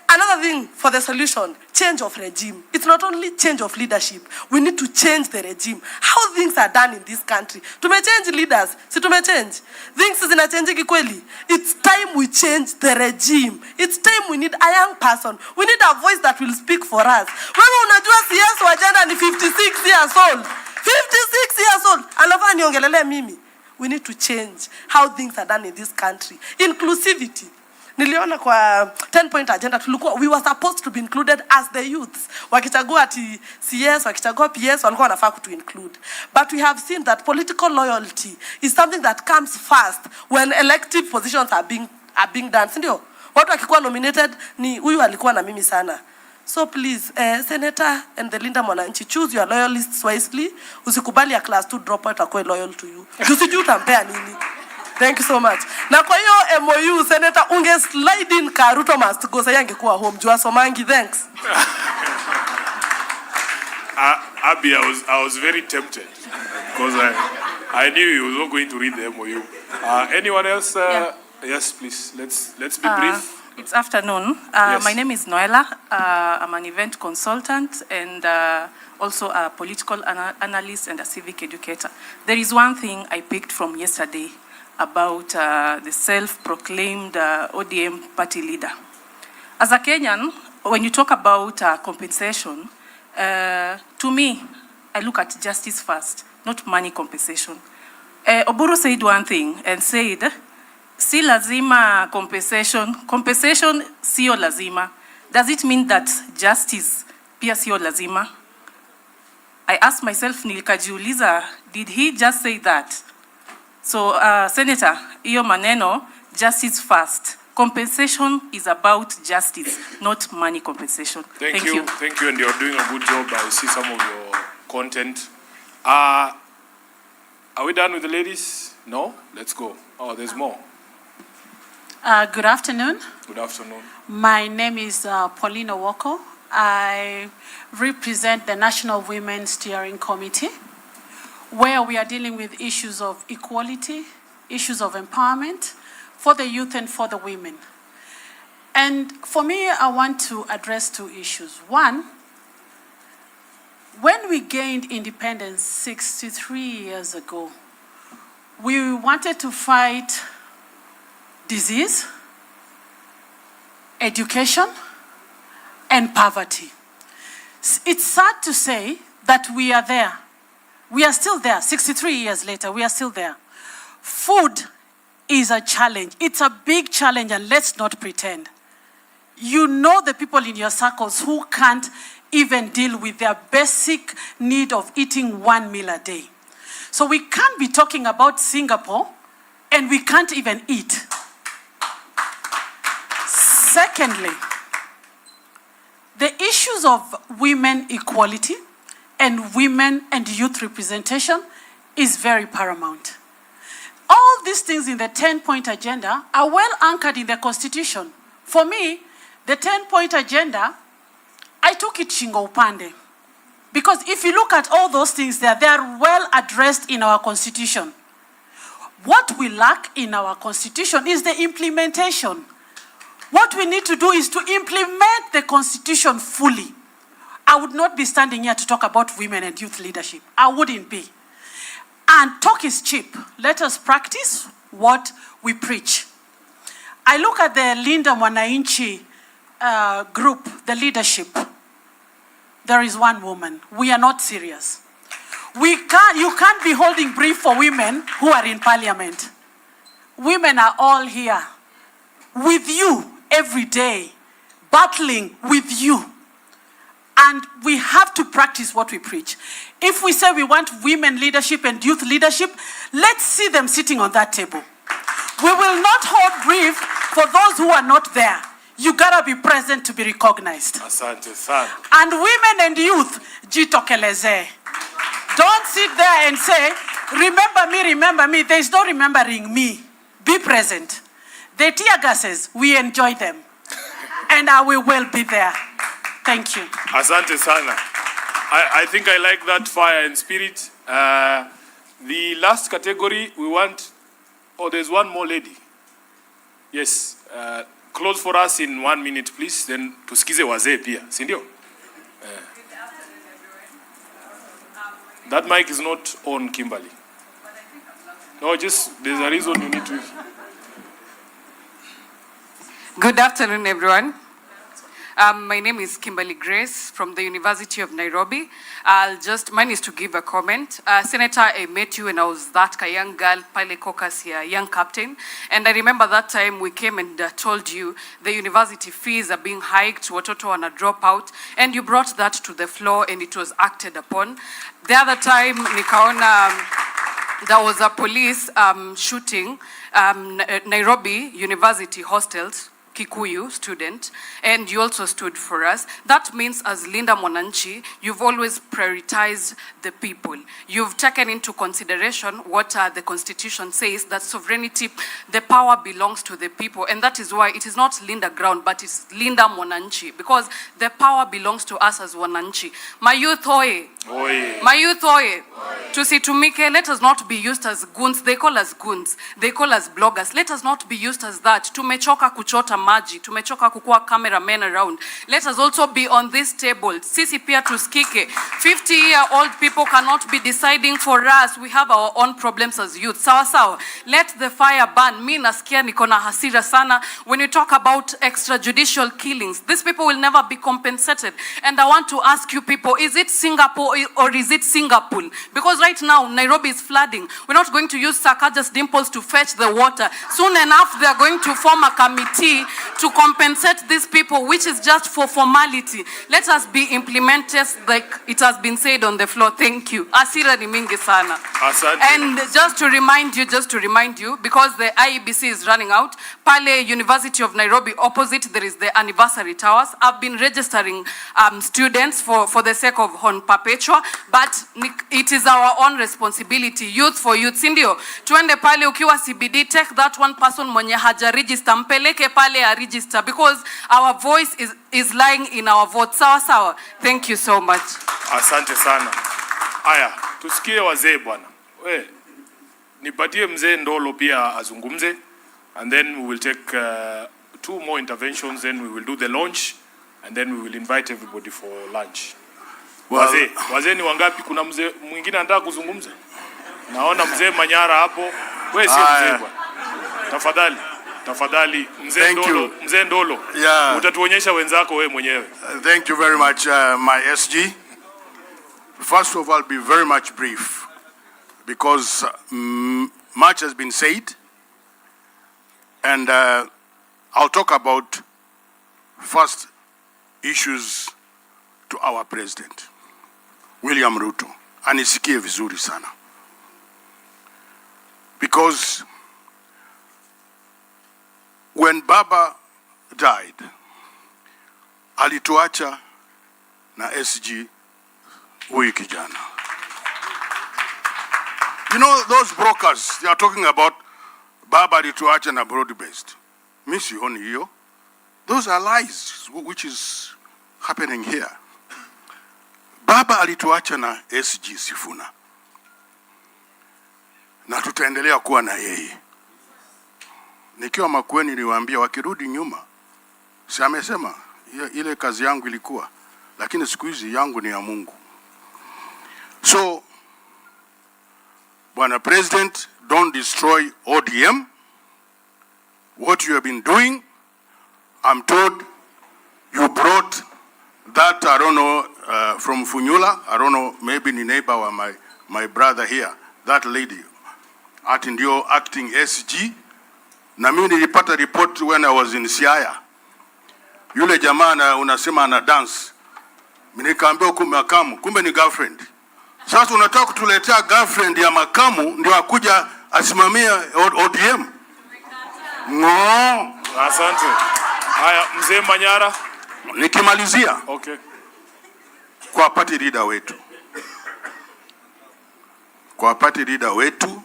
another thing for the solution, change of regime. It's not only change of leadership. We need to change the regime. How things are done in this country. Tumechange leaders. Si tumechange. Things zinachange kweli. It's time we change the regime. It's time we need a young person. We need a voice that will speak for us. Wewe unajua CS wa jana ni 56 years old. 56 years old. Alafu niongelele mimi. We need to change how things are done in this country. Inclusivity. Niliona kwa 10-point agenda we were supposed to be included as the youths. Wakichagua ati CS, wakichagua PS, walikuwa wanafaa to include. But we have seen that political loyalty is something that comes first when elective positions are being done. Sindio? Watu wakikuwa nominated ni huyu alikuwa na mimi sana. So please, Senator and the Linda Mwananchi, choose your loyalists wisely. Usikubali a class 2 dropout akwe loyal to you. Jusiju utampea nini? Thank you so much. Na kwa hiyo MOU, Senator, unge slide in Ruto must go. Saya angekuwa home. Jua somangi, thanks. Abby, I was very tempted because I knew you were not going to read the MOU. Anyone else? Yeah. Yes, please. Let's be brief. It's afternoon. Yes. My name is Noela. I'm an event consultant and also a political analyst and a civic educator. There is one thing I picked from yesterday about the self-proclaimed ODM party leader. As a Kenyan, when you talk about compensation, to me, I look at justice first, not money compensation. Oburu said one thing and said, si lazima compensation sio lazima. Does it mean that justice pia sio lazima? I asked myself, nilikajiuliza, did he just say that? So, Senator, iyo maneno, justice first. Compensation is about justice, not money compensation. Thank you. Thank you, and you're doing a good job. I see some of your content. Are we done with the ladies? No? Let's go. Oh, there's more. Good afternoon. Good afternoon. My name is Paulina Woko. I represent the National Women's Steering Committee, where we are dealing with issues of equality, issues of empowerment for the youth and for the women. And for me, I want to address 2 issues. One, when we gained independence 63 years ago, we wanted to fight disease, education, and poverty. It's sad to say that we are there. We are still there. 63 years later, we are still there. Food is a challenge. It's a big challenge, and let's not pretend. You know the people in your circles who can't even deal with their basic need of eating 1 meal a day. So we can't be talking about Singapore, and we can't even eat. Secondly, the issues of women equality and women and youth representation is very paramount. All these things in the 10-point agenda are well anchored in the Constitution. For me, the 10-point agenda, I took it shingo upande. Because if you look at all those things there, they are well addressed in our Constitution. What we lack in our Constitution is the implementation. What we need to do is to implement the Constitution fully. I would not be standing here to talk about women and youth leadership. I wouldn't be. And talk is cheap. Let us practice what we preach. I look at the Linda Mwananchi group, the leadership. there is one woman. We are not serious. You can't be holding brief for women who are in parliament. Women are all here with you every day, battling with you. And we have to practice what we preach. If we say we want women leadership and youth leadership, let's see them sitting on that table. We will not hold brief for those who are not there. You gotta be present to be recognized. Asante sana. And women and youth, jitokeleze. Don't sit there and say, remember me. There is no remembering me. Be present. The tear gases, we enjoy them. And we will be there. Thank you. Asante sana. I think I like that fire and spirit. The last category we want, there's one more lady. Yes, close for us in 1 minute, please. Then tusikize wazee pia, si ndio? That mic is not on, Kimberly. No, just there's a reason you need to. Good afternoon, everyone. My name is Kimberly Grace from the University of Nairobi. Mine is to give a comment. Senator, I met you when I was that young girl, Pile Caucus here, young captain. And I remember that time we came and told you the university fees are being hiked, watoto wana drop out, and you brought that to the floor and it was acted upon. The other time, nikaona there was a police shooting Nairobi University hostels, Kikuyu student, and you also stood for us. That means as Linda Mwananchi, you've always prioritized the people. You've taken into consideration what the Constitution says, that sovereignty, the power belongs to the people, and that is why it is not Linda Ground, but it's Linda Mwananchi, because the power belongs to us as Mwananchi. My youth oye. Oye. My youth oye. Tusitumike, let us not be used as goons. They call us goons. They call us bloggers. Let us not be used as that. Tumechoka kuchota maji. Tumechoka kukua cameramen around. Let us also be on this table. Sisi pia tuskike. 50-year-old people cannot be deciding for us. We have our own problems as youth. Sawa sawa. Let the fire burn. Mi nasikia niko na hasira sana. When you talk about extrajudicial killings, these people will never be compensated. And I want to ask you people, is it Singapore or is it Singapore? Because right now, Nairobi is flooding. We're not going to use Sakaja's dimples to fetch the water. Soon enough, they're going to form a committee to compensate these people, which is just for formality. Let us be implementers like it has been said on the floor. Thank you. Asira ni mingi sana. And just to remind you, because the IEBC is running out, Pale University of Nairobi opposite, there is the anniversary towers. I've been registering students for the sake of Hon Perpetua, but it is our own responsibility. Youth for youth, sindio. Tuende pale ukiwa CBD, take that one person mwenye haja register, mpeleke pale a register, because our voice is lying in our vote. Sawa sawa. Thank you so much. Asante sana. Aya, tusikie wazee bwana. Nipatie mzee Ndolo pia azungumze, and then we will take 2 more interventions, then we will do the launch, and then we will invite everybody for lunch. Wazee ni wangapi? Kuna mzee mwingine anataka kuzungumza? Naona mzee Manyara hapo. Wewe sio mzee bwana. Tafadhali mzee Ndolo. Yeah. Utatuonyesha wenzako wewe mwenyewe. Thank you very much, my SG. First of all, be very much brief, because much has been said, and I'll talk about first issues to our president, William Ruto. Anisikie vizuri sana. Because when Baba died, alituacha na SG huyu kijana. You know, those brokers, they are talking about Baba alituacha na broad-based. Mi sioni hiyo. Those are lies, which is happening here. Baba alituacha na SG Sifuna, na tutaendelea kuwa na yeye. Nikiwa Makueni niliwaambia wakirudi nyuma, si amesema ile kazi yangu ilikuwa, lakini siku hizi yangu ni ya Mungu. So, Bwana President, don't destroy ODM. What you have been doing, I'm told you brought that, I don't know, from Funyula, I don't know, maybe ni neighbor wa my brother here, that lady, ati ndio acting SG, na mimi nilipata report when I was in Siaya. Yule jamaa unasema ana dance. Mimi nikaambia huko makamu, kumbe ni girlfriend. Sasa unataka kutuletea girlfriend ya makamu ndio akuja asimamie ODM? No. Asante. Haya, mzee Manyara. Nikimalizia. Okay. Kwa party leader wetu. Kwa party leader wetu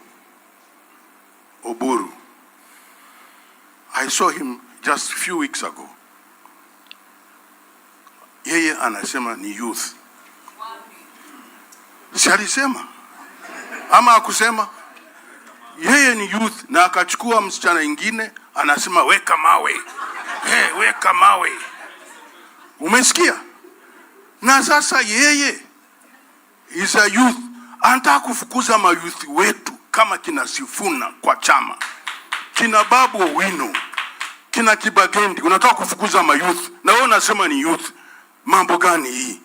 Oburu. I saw him just a few weeks ago. Yeye anasema ni youth. Si alisema? Ama akusema? Yeye ni youth na akachukua msichana ingine anasema weka mawe. Weka mawe. Umesikia? Na sasa yeye is a youth. Anataka kufukuza mayouth wetu kama kina Sifuna kwa chama. Kina Babu Owino. Kina Kibagendi. Unataka kufukuza mayouth. Na wewe unasema ni youth. Mambo gani hii?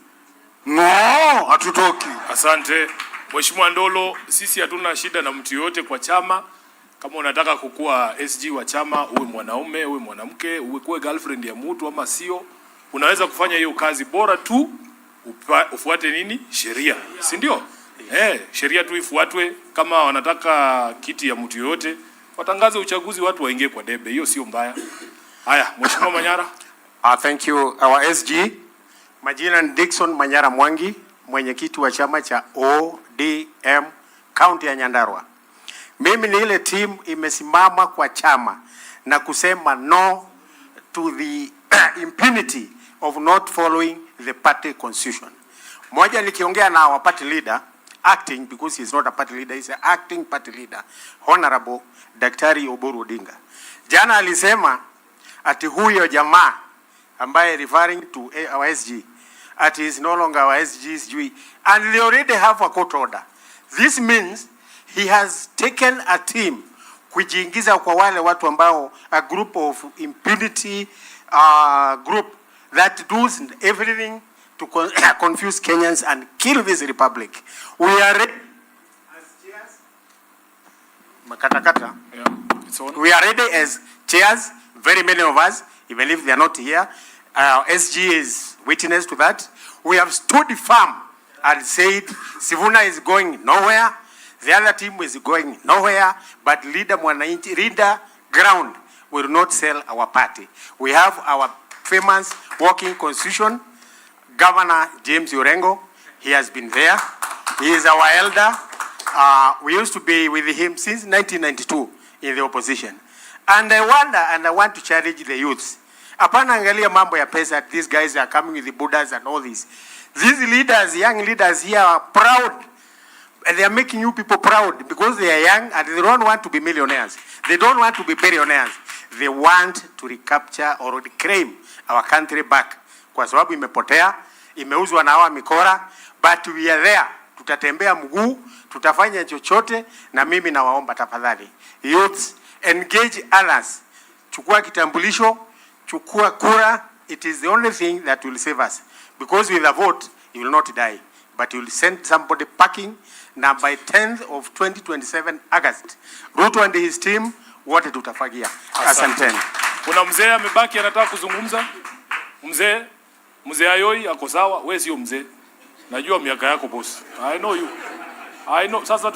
No, hatutoki. Asante. Mheshimiwa Ndolo, sisi hatuna shida na mtu yote kwa chama. Kama unataka kukua SG wa chama, uwe mwanaume, uwe mwanamke, uwe kuwe girlfriend ya mtu ama sio, unaweza kufanya hiyo kazi, bora tu ufuate nini? Sheria. Si ndio? Sheria tu ifuatwe. Kama wanataka kiti ya mtu yote, watangaze uchaguzi, watu waingie kwa debe. Hiyo sio mbaya. Haya, Mheshimiwa Manyara. Thank you, our SG. Majina ni Dickson Manyara Mwangi, mwenyekiti wa chama cha ODM County ya Nyandarua. Mimi ni ile team imesimama kwa chama na kusema no to the impunity of not following the party constitution. Moja nikiongea na our party leader, acting, because he is not a party leader, he is an acting party leader, Honorable Daktari Oburu Odinga. Jana alisema ati huyo jamaa ambaye referring to our SG, at is no longer our SG's Jui, and they already have a court order. This means he has taken a team kujiingiza kwa wale watu ambao a group of impunity group that does everything to confuse Kenyans and kill this republic. We are ready as chairs. Makatakata. Yeah, it's on. We are ready as chairs, very many of us, even if they are not here. SG is witness to that. We have stood firm and said Sifuna is going nowhere. The other team is going nowhere. But leader Mwananchi, leader ground will not sell our party. We have our famous working constitution. Governor James Orengo, he has been there. He is our elder. We used to be with him since 1992 in the opposition. And I wonder, and I want to challenge the youths. Apana angalia mambo ya pesa, these guys are coming with the Buddhas and all this. These leaders, young leaders here are proud. And they are making you people proud because they are young and they don't want to be millionaires. They don't want to be billionaires. They want to recapture or reclaim our country back. Kwa sababu imepotea, imeuzwa na hawa mikora, but we are there. Tutatembea mguu, tutafanya chochote, na mimi nawaomba tafadhali. Youths, engage others. Chukua kitambulisho, chukua kura. It is the only thing that will save us. Because with a vote, you will not die. But you will send somebody packing. Now by 10th of 2027 August, Ruto and his team, wote tutafagia. Asanteni. Kuna mzee amebaki anataka kuzungumza? Mzee Ayoi ako sawa, wewe sio mzee. Najua miaka yako boss. I know you. I know. Sasa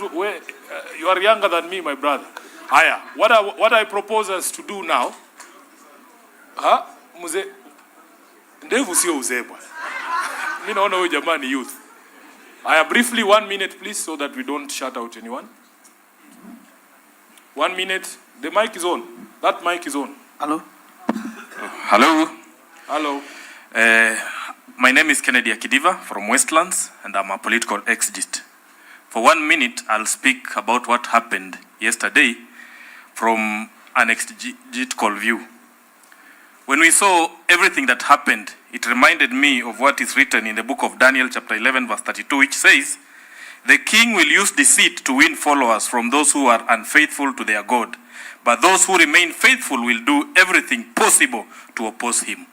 you are younger than me, my brother. Haya, what I propose us to do now. Mzee ndevu sio uzee bwana. Mimi naona huyu jamaa ni youth. Haya, briefly 1 minute please so that we don't shut out anyone. 1 minute. The mic is on. That mic is on. Hello. Hello. Hello. My name is Kennedy Akidiva from Westlands, and I'm a political exegete. For 1 minute, I'll speak about what happened yesterday from an exegetical view. When we saw everything that happened, it reminded me of what is written in the book of Daniel chapter 11 verse 32, which says, "The king will use deceit to win followers from those who are unfaithful to their God. But those who remain faithful will do everything possible to oppose him."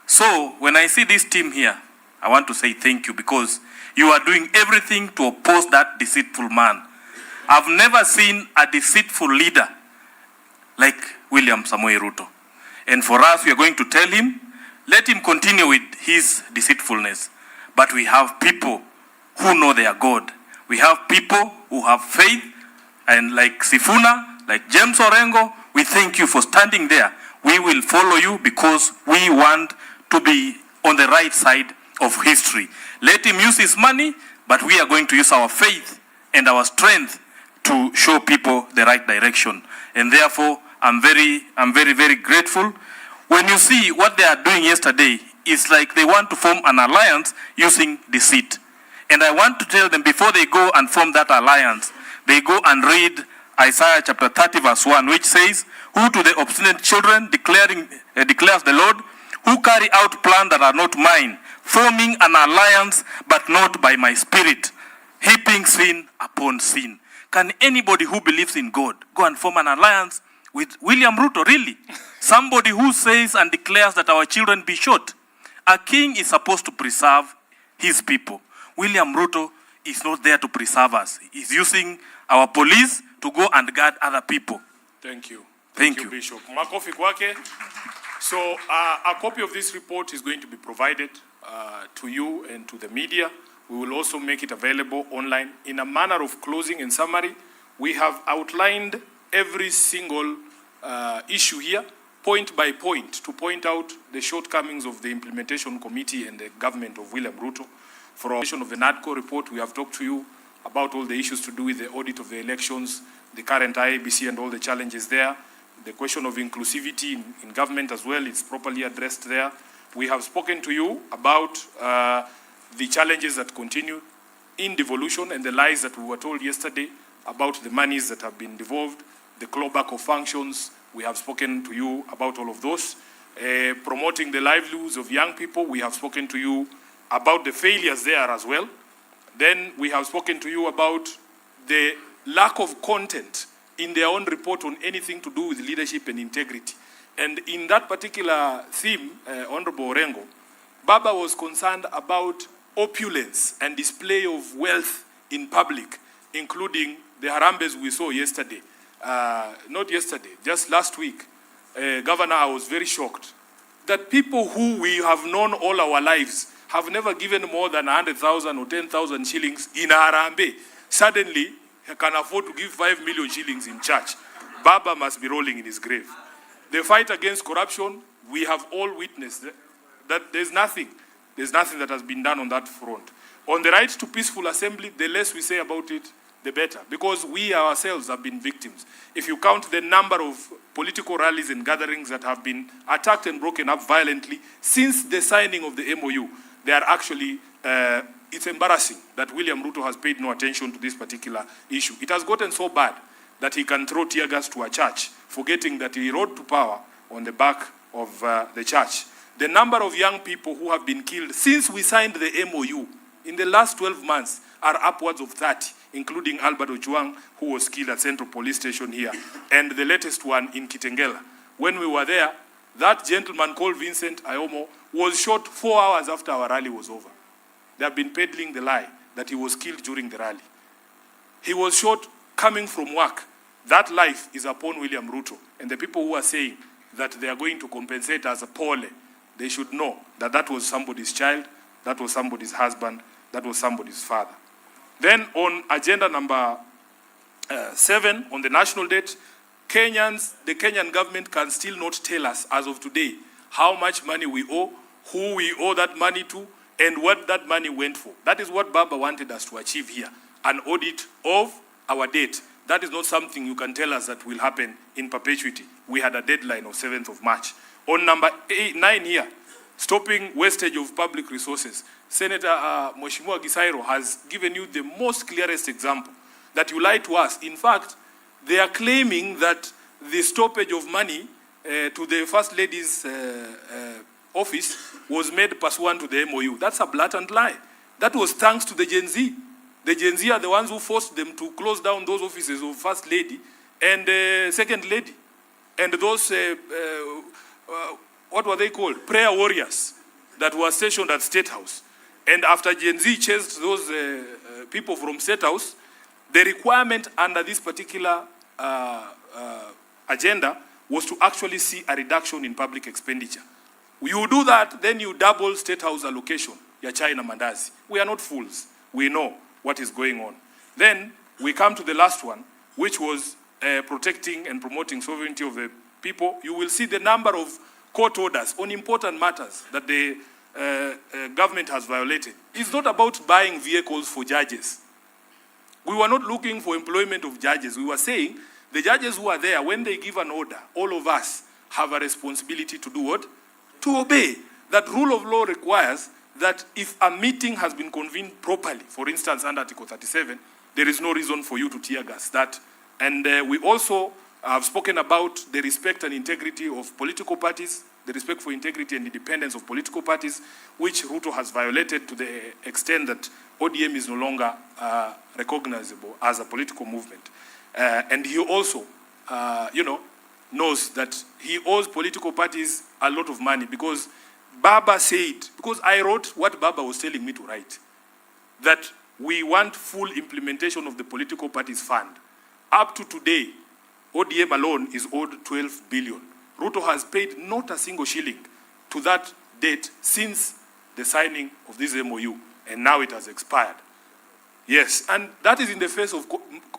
So when I see this team here, I want to say thank you because you are doing everything to oppose that deceitful man. I've never seen a deceitful leader like William Samoei Ruto. And for us, we are going to tell him, let him continue with his deceitfulness. But we have people who know their God. We have people who have faith, and like Sifuna, like James Orengo, we thank you for standing there. We will follow you because we want to be on the right side of history. Let him use his money, but we are going to use our faith and our strength to show people the right direction. And therefore, I'm very, very grateful. When you see what they are doing yesterday, it's like they want to form an alliance using deceit. And I want to tell them before they go and form that alliance, they go and read Isaiah chapter 30 verse 1, which says, who to the obstinate children declares the Lord, who carry out plans that are not mine, forming an alliance but not by my spirit, heaping sin upon sin. Can anybody who believes in God go and form an alliance with William Ruto, really? Somebody who says and declares that our children be shot. A king is supposed to preserve his people. William Ruto is not there to preserve us. He's using our police to go and guard other people. Thank you. Thank you. Bishop. Makofi kwake. So a copy of this report is going to be provided to you and to the media. We will also make it available online. In a manner of closing and summary, we have outlined every single issue here, point by point, to point out the shortcomings of the implementation committee and the government of William Ruto. For our of the NADCO report, we have talked to you about all the issues to do with the audit of the elections, the current IABC and all the challenges there. The question of inclusivity in government as well is properly addressed there. We have spoken to you about the challenges that continue in devolution and the lies that we were told yesterday about the monies that have been devolved, the clawback of functions. We have spoken to you about all of those. Promoting the livelihoods of young people, we have spoken to you about the failures there as well. Then we have spoken to you about the lack of content in their own report on anything to do with leadership and integrity. And in that particular theme, Honorable Orengo, Baba was concerned about opulence and display of wealth in public, including the Harambes we saw yesterday. Not yesterday, just last week. Governor, I was very shocked that people who we have known all our lives have never given more than 100,000 or 10,000 shillings in Harambe. Suddenly, he can afford to give 5 million shillings in church. Baba must be rolling in his grave. The fight against corruption, we have all witnessed that there's nothing that has been done on that front. On the right to peaceful assembly, the less we say about it, the better, because we ourselves have been victims. If you count the number of political rallies and gatherings that have been attacked and broken up violently since the signing of the MOU, they are actually, it's embarrassing that William Ruto has paid no attention to this particular issue. It has gotten so bad that he can throw tear gas to a church, forgetting that he rode to power on the back of the church. The number of young people who have been killed since we signed the MOU in the last 12 months are upwards of 30, including Albert Ojwang, who was killed at Central Police Station here, and the latest one in Kitengela. When we were there, that gentleman called Vincent Ayomo was shot 4 hours after our rally was over. They have been peddling the lie that he was killed during the rally. He was shot coming from work. That life is upon William Ruto. And the people who are saying that they are going to compensate as a pole, they should know that that was somebody's child, that was somebody's husband, that was somebody's father. Then on agenda number 7, on the national debt, the Kenyan government can still not tell us as of today how much money we owe, who we owe that money to, and what that money went for. That is what Baba wanted us to achieve here, an audit of our debt. That is not something you can tell us that will happen in perpetuity. We had a deadline of 7th of March. On number 9 here, stopping wastage of public resources, Senator Mheshimiwa Gisairo has given you the most clearest example that you lied to us. In fact, they are claiming that the stoppage of money to the First Lady's office was made pursuant to the MOU. That's a blatant lie. That was thanks to the Gen Z. The Gen Z are the ones who forced them to close down those offices of First Lady and Second Lady. And those, what were they called? Prayer warriors that were stationed at State House. And after Gen Z chased those people from State House, the requirement under this particular agenda was to actually see a reduction in public expenditure. You do that, then you double State House allocation, ya China mandazi. We are not fools. We know what is going on. Then we come to the last one, which was protecting and promoting sovereignty of the people. You will see the number of court orders on important matters that the government has violated. It's not about buying vehicles for judges. We were not looking for employment of judges. We were saying the judges who are there, when they give an order, all of us have a responsibility to do what? To obey. That rule of law requires that if a meeting has been convened properly, for instance, under Article 37, there is no reason for you to tear gas that. And we also have spoken about the respect and integrity of political parties, the respect for integrity and independence of political parties, which Ruto has violated to the extent that ODM is no longer recognizable as a political movement. And he also, knows that he owes political parties a lot of money because Baba said, because I wrote what Baba was telling me to write, that we want full implementation of the political parties fund. Up to today, ODM alone is owed 12 billion. Ruto has paid not a single shilling to that date since the signing of this MOU, and now it has expired. Yes, and that is in the face of,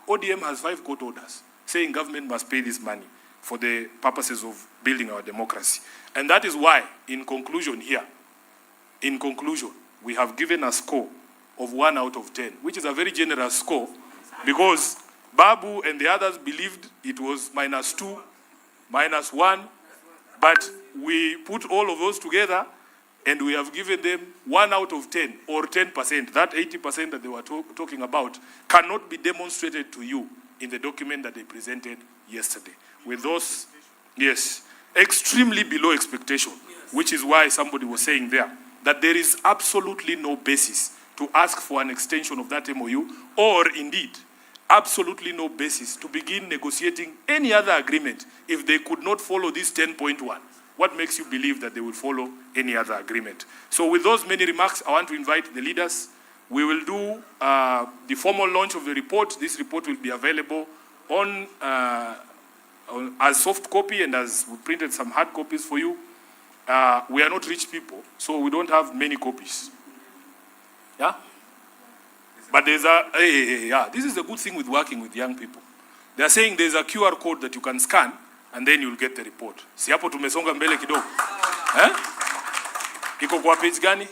ODM has 5 court orders saying government must pay this money for the purposes of building our democracy. And that is why, in conclusion, we have given a score of 1 out of 10, which is a very generous score, because Babu and the others believed it was -2, -1, but we put all of those together and we have given them 1 out of 10, or 10%. That 80% that they were talking about cannot be demonstrated to you in the document that they presented yesterday. With those, yes, extremely below expectation, which is why somebody was saying there that there is absolutely no basis to ask for an extension of that MOU, or indeed, absolutely no basis to begin negotiating any other agreement if they could not follow this 10.1. What makes you believe that they will follow any other agreement? So with those many remarks, I want to invite the leaders. We will do the formal launch of the report. This report will be available on as soft copy, and as we printed some hard copies for you. We are not rich people, so we don't have many copies. Yeah? But there's this is the good thing with working with young people. They are saying there's a QR code that you can scan, and then you'll get the report. Si hapo tumesonga mbele kidogo. Iko kwa page gani?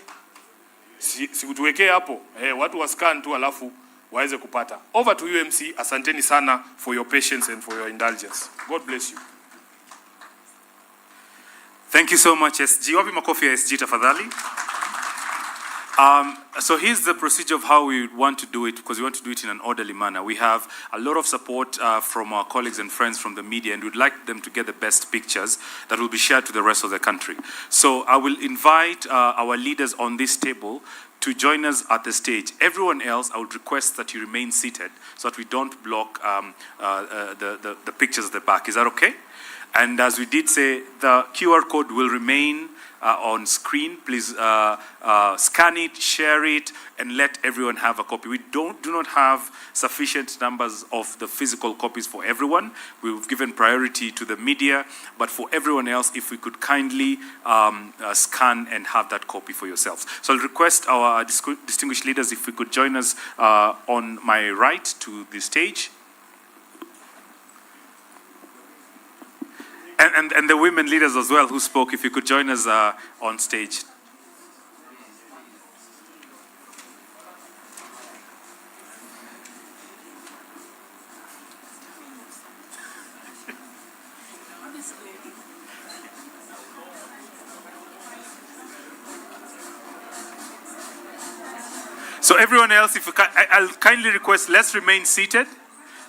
Si utuwekee hapo. Watu wa scan tu alafu waweze kupata. Over to UMC. Asanteni sana for your patience and for your indulgence. God bless you. Thank you so much, SG. Wapi makofi ya SG tafadhali? So here's the procedure of how we want to do it, because we want to do it in an orderly manner. We have a lot of support from our colleagues and friends from the media, and we'd like them to get the best pictures that will be shared to the rest of the country. So I will invite our leaders on this table to join us at the stage. Everyone else, I would request that you remain seated so that we don't block the pictures at the back. Is that okay? And as we did say, the QR code will remain on screen. Please scan it, share it, and let everyone have a copy. We do not have sufficient numbers of the physical copies for everyone. We've given priority to the media, but for everyone else, if we could kindly scan and have that copy for yourselves. So I'll request our distinguished leaders if we could join us on my right to the stage. And the women leaders as well who spoke, if you could join us on stage. So everyone else, if you can, I'll kindly request, let's remain seated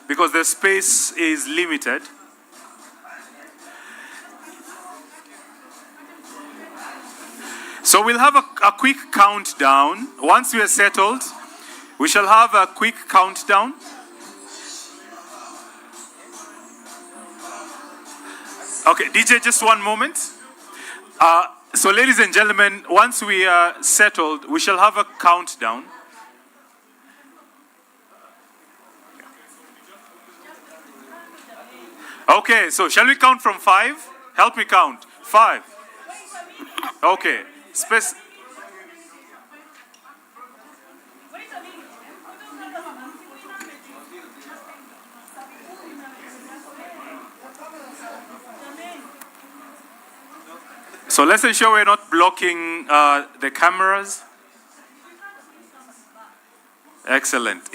because the space is limited. So we'll have a quick countdown. Once we are settled, we shall have a quick countdown. Okay, DJ, just one moment. So, ladies and gentlemen, once we are settled, we shall have a countdown. Okay, so shall we count from 5? Help me count. 5. Okay. So let's ensure we're not blocking the cameras. Excellent.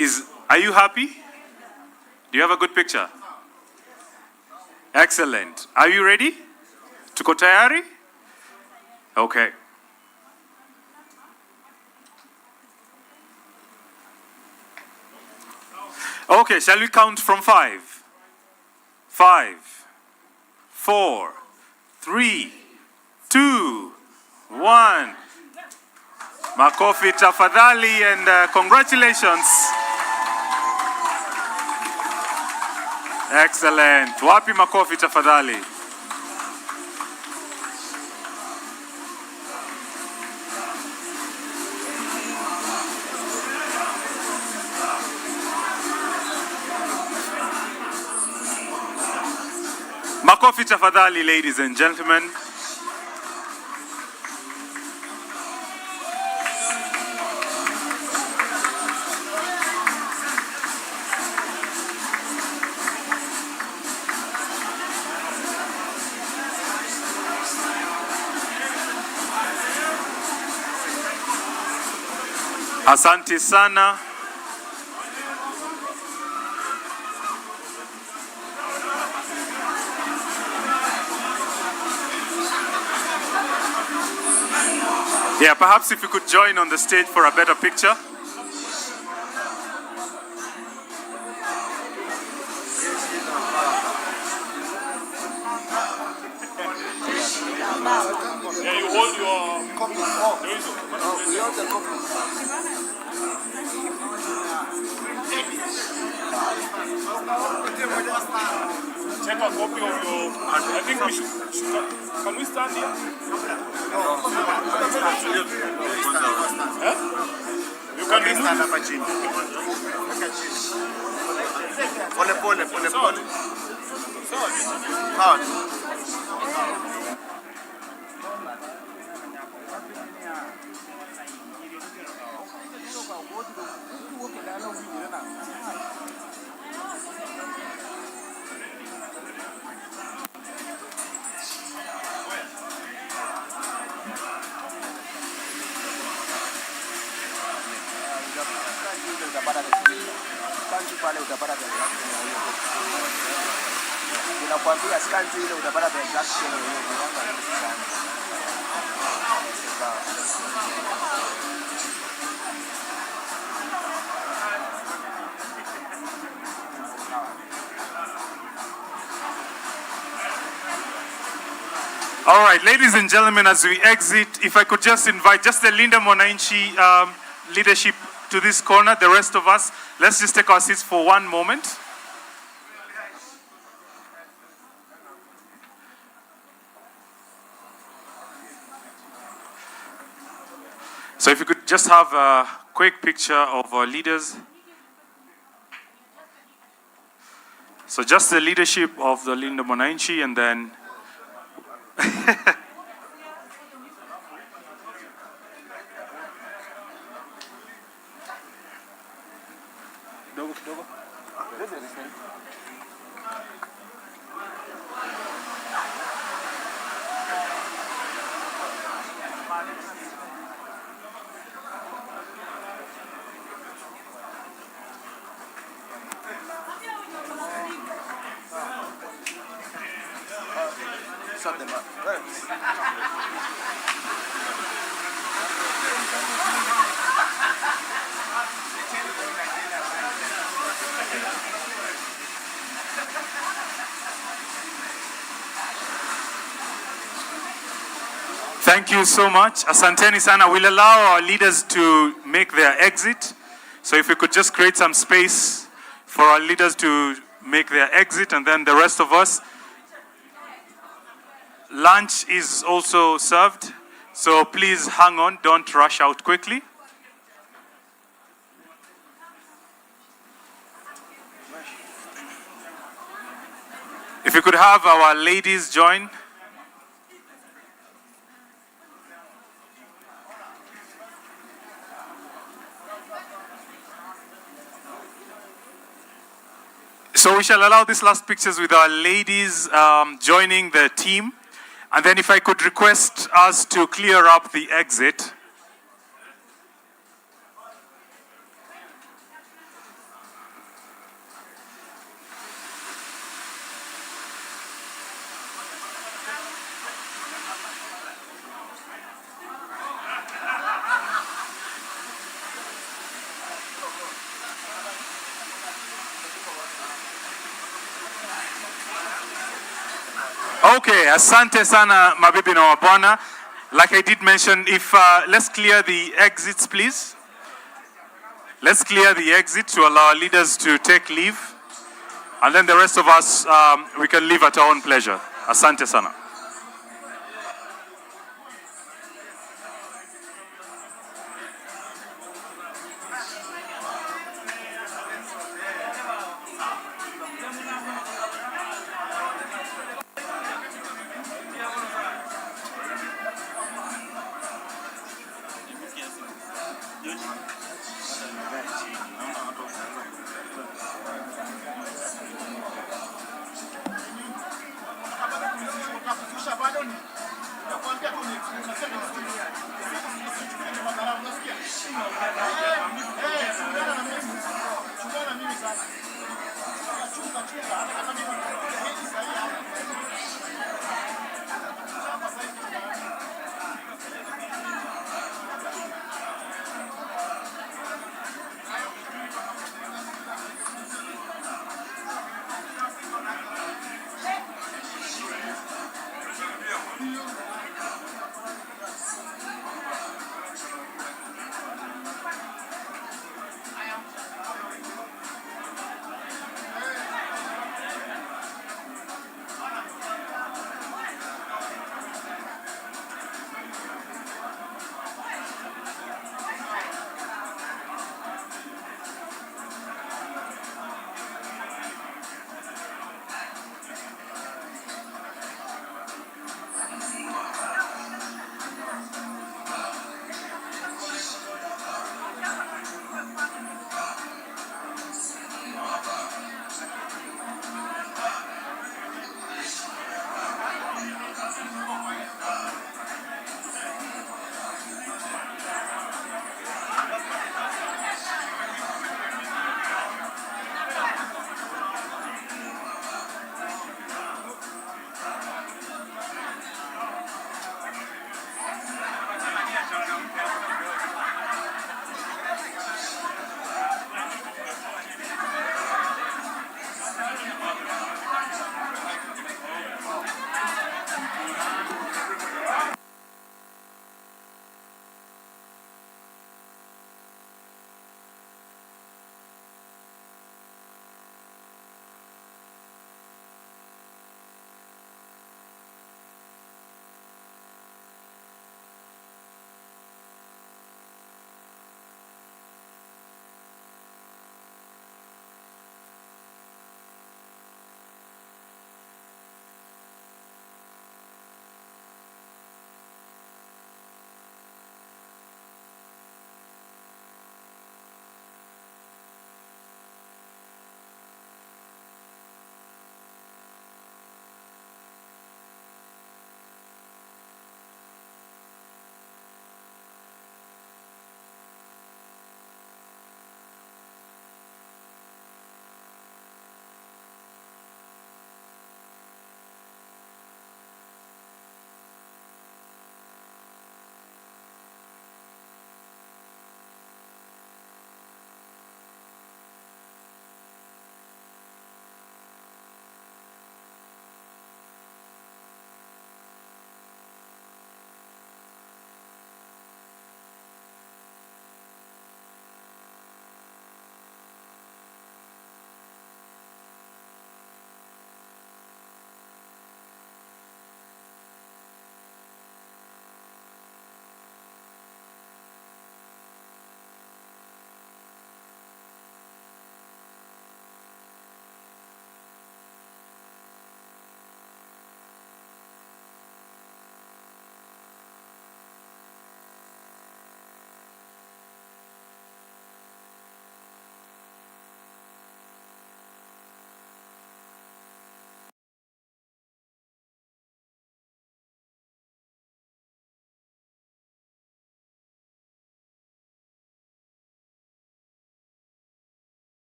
Are you happy? Do you have a good picture? Excellent. Are you ready? Tuko tayari? Okay. Okay, shall we count from 5? 5, 4, 3, 2, 1. Makofi tafadhali and congratulations. Excellent. Wapi makofi tafadhali. Makofi tafadhali, ladies and gentlemen. Asante sana. Yeah, perhaps if you could join on the stage for a better picture. Yeah, you hold your copy. Take a copy of your. I think we should can we stand here? You can stand up, Jim. All right, ladies and gentlemen, as we exit, if I could just invite just the Linda Mwananchi leadership to this corner, the rest of us, let's just take our seats for one moment. So if you could just have a quick picture of our leaders. So just the leadership of the Linda Mwananchi, and then thank you so much. Asanteni sana. We'll allow our leaders to make their exit. So if we could just create some space for our leaders to make their exit, and then the rest of us. Lunch is also served. So please hang on, don't rush out quickly. If you could have our ladies join. So we shall allow these last pictures with our ladies joining the team. And then if I could request us to clear up the exit. Okay, asante sana mabibi na wabwana. Like I did mention, if let's clear the exits, please. Let's clear the exit to allow our leaders to take leave. And then the rest of us, we can leave at our own pleasure. Asante sana.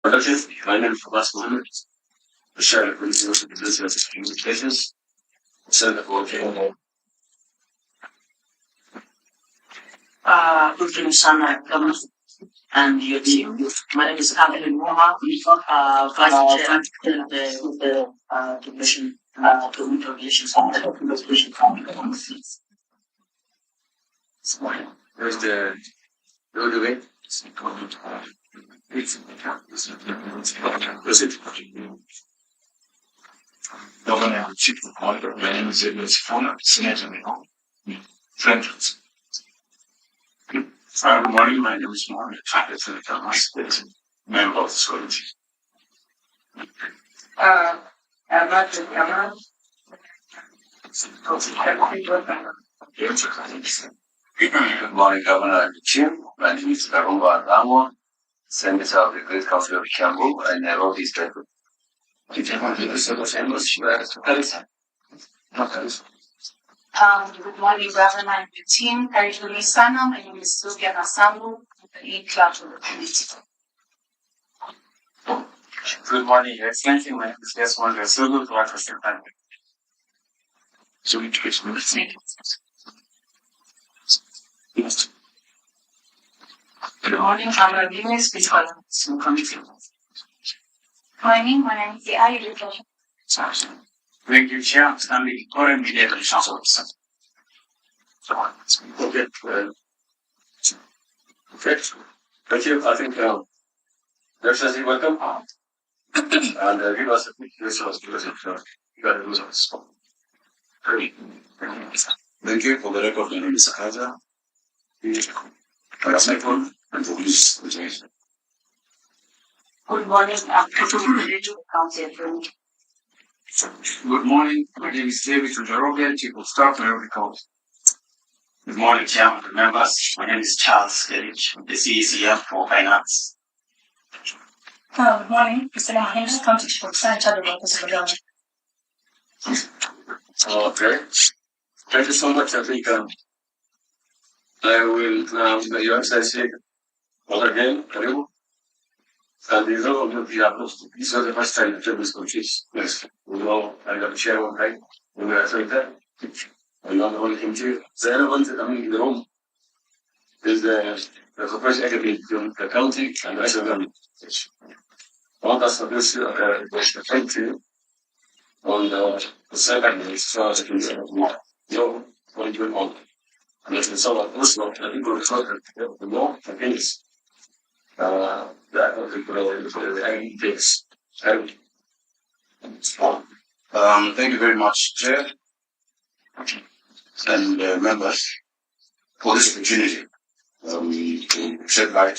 My name is Babu. The Sheriff of the Business of Communications. Senator for Orengo. Good evening, Sana, and your team. My name is Abel Moha, Vice Chair of the Devolution Community Relations Where's the road away? Governor and Chief of Monitor, my name is Sifuna, Senator. Friends. Good morning, my name is Mwananchi, member of the committee. Good morning, Governor and the Chief. My name is Orengo, Senator of the Great Council of Kiambu and Nairobi State. Good morning, Governor and the team. Karibuni sana. My name is Sylvia Nasambu, the lead clerk of the committee. Good morning, Your Excellency. My name is Desmond Rasugu, clerk of the family. So interesting. Good morning, Honorable Minister, Speaker of the committee. Morning, Mwananchi. Are you looking? Thank you, Chair. I'm standing Orengo Media Relations Officer. Okay. Thank you. I think, Excellency, welcome. And give us a quick resource because you got to lose on the spot. Great. Thank you. For the record, my name is Sakaja. And police. Good morning, I'm County Attorney. Good morning. My name is David Nairobi, Chief of Staff, Nairobi County. Good morning, Chairman and members. My name is Charles Gerich, the CECF for Finance. Good morning, Mr. Mahims, County Chief of Staff, Charge of Office of the Government. Okay. Thank you so much. I think I will, Your Excellency, once again, Karibu. And the result of the approach, this was the first time the table is confused. Yes. We know, I got to share one time. We were at that. And not the only thing too. The other ones that I'm in the room is the corporation academy from the county and the rest of them. I want us to do the country on the second as far as I can say. So, what do you want? And if it's someone personal, I think we'll talk the more against that takes. Thank you very much, Chair and members, for this opportunity to shed light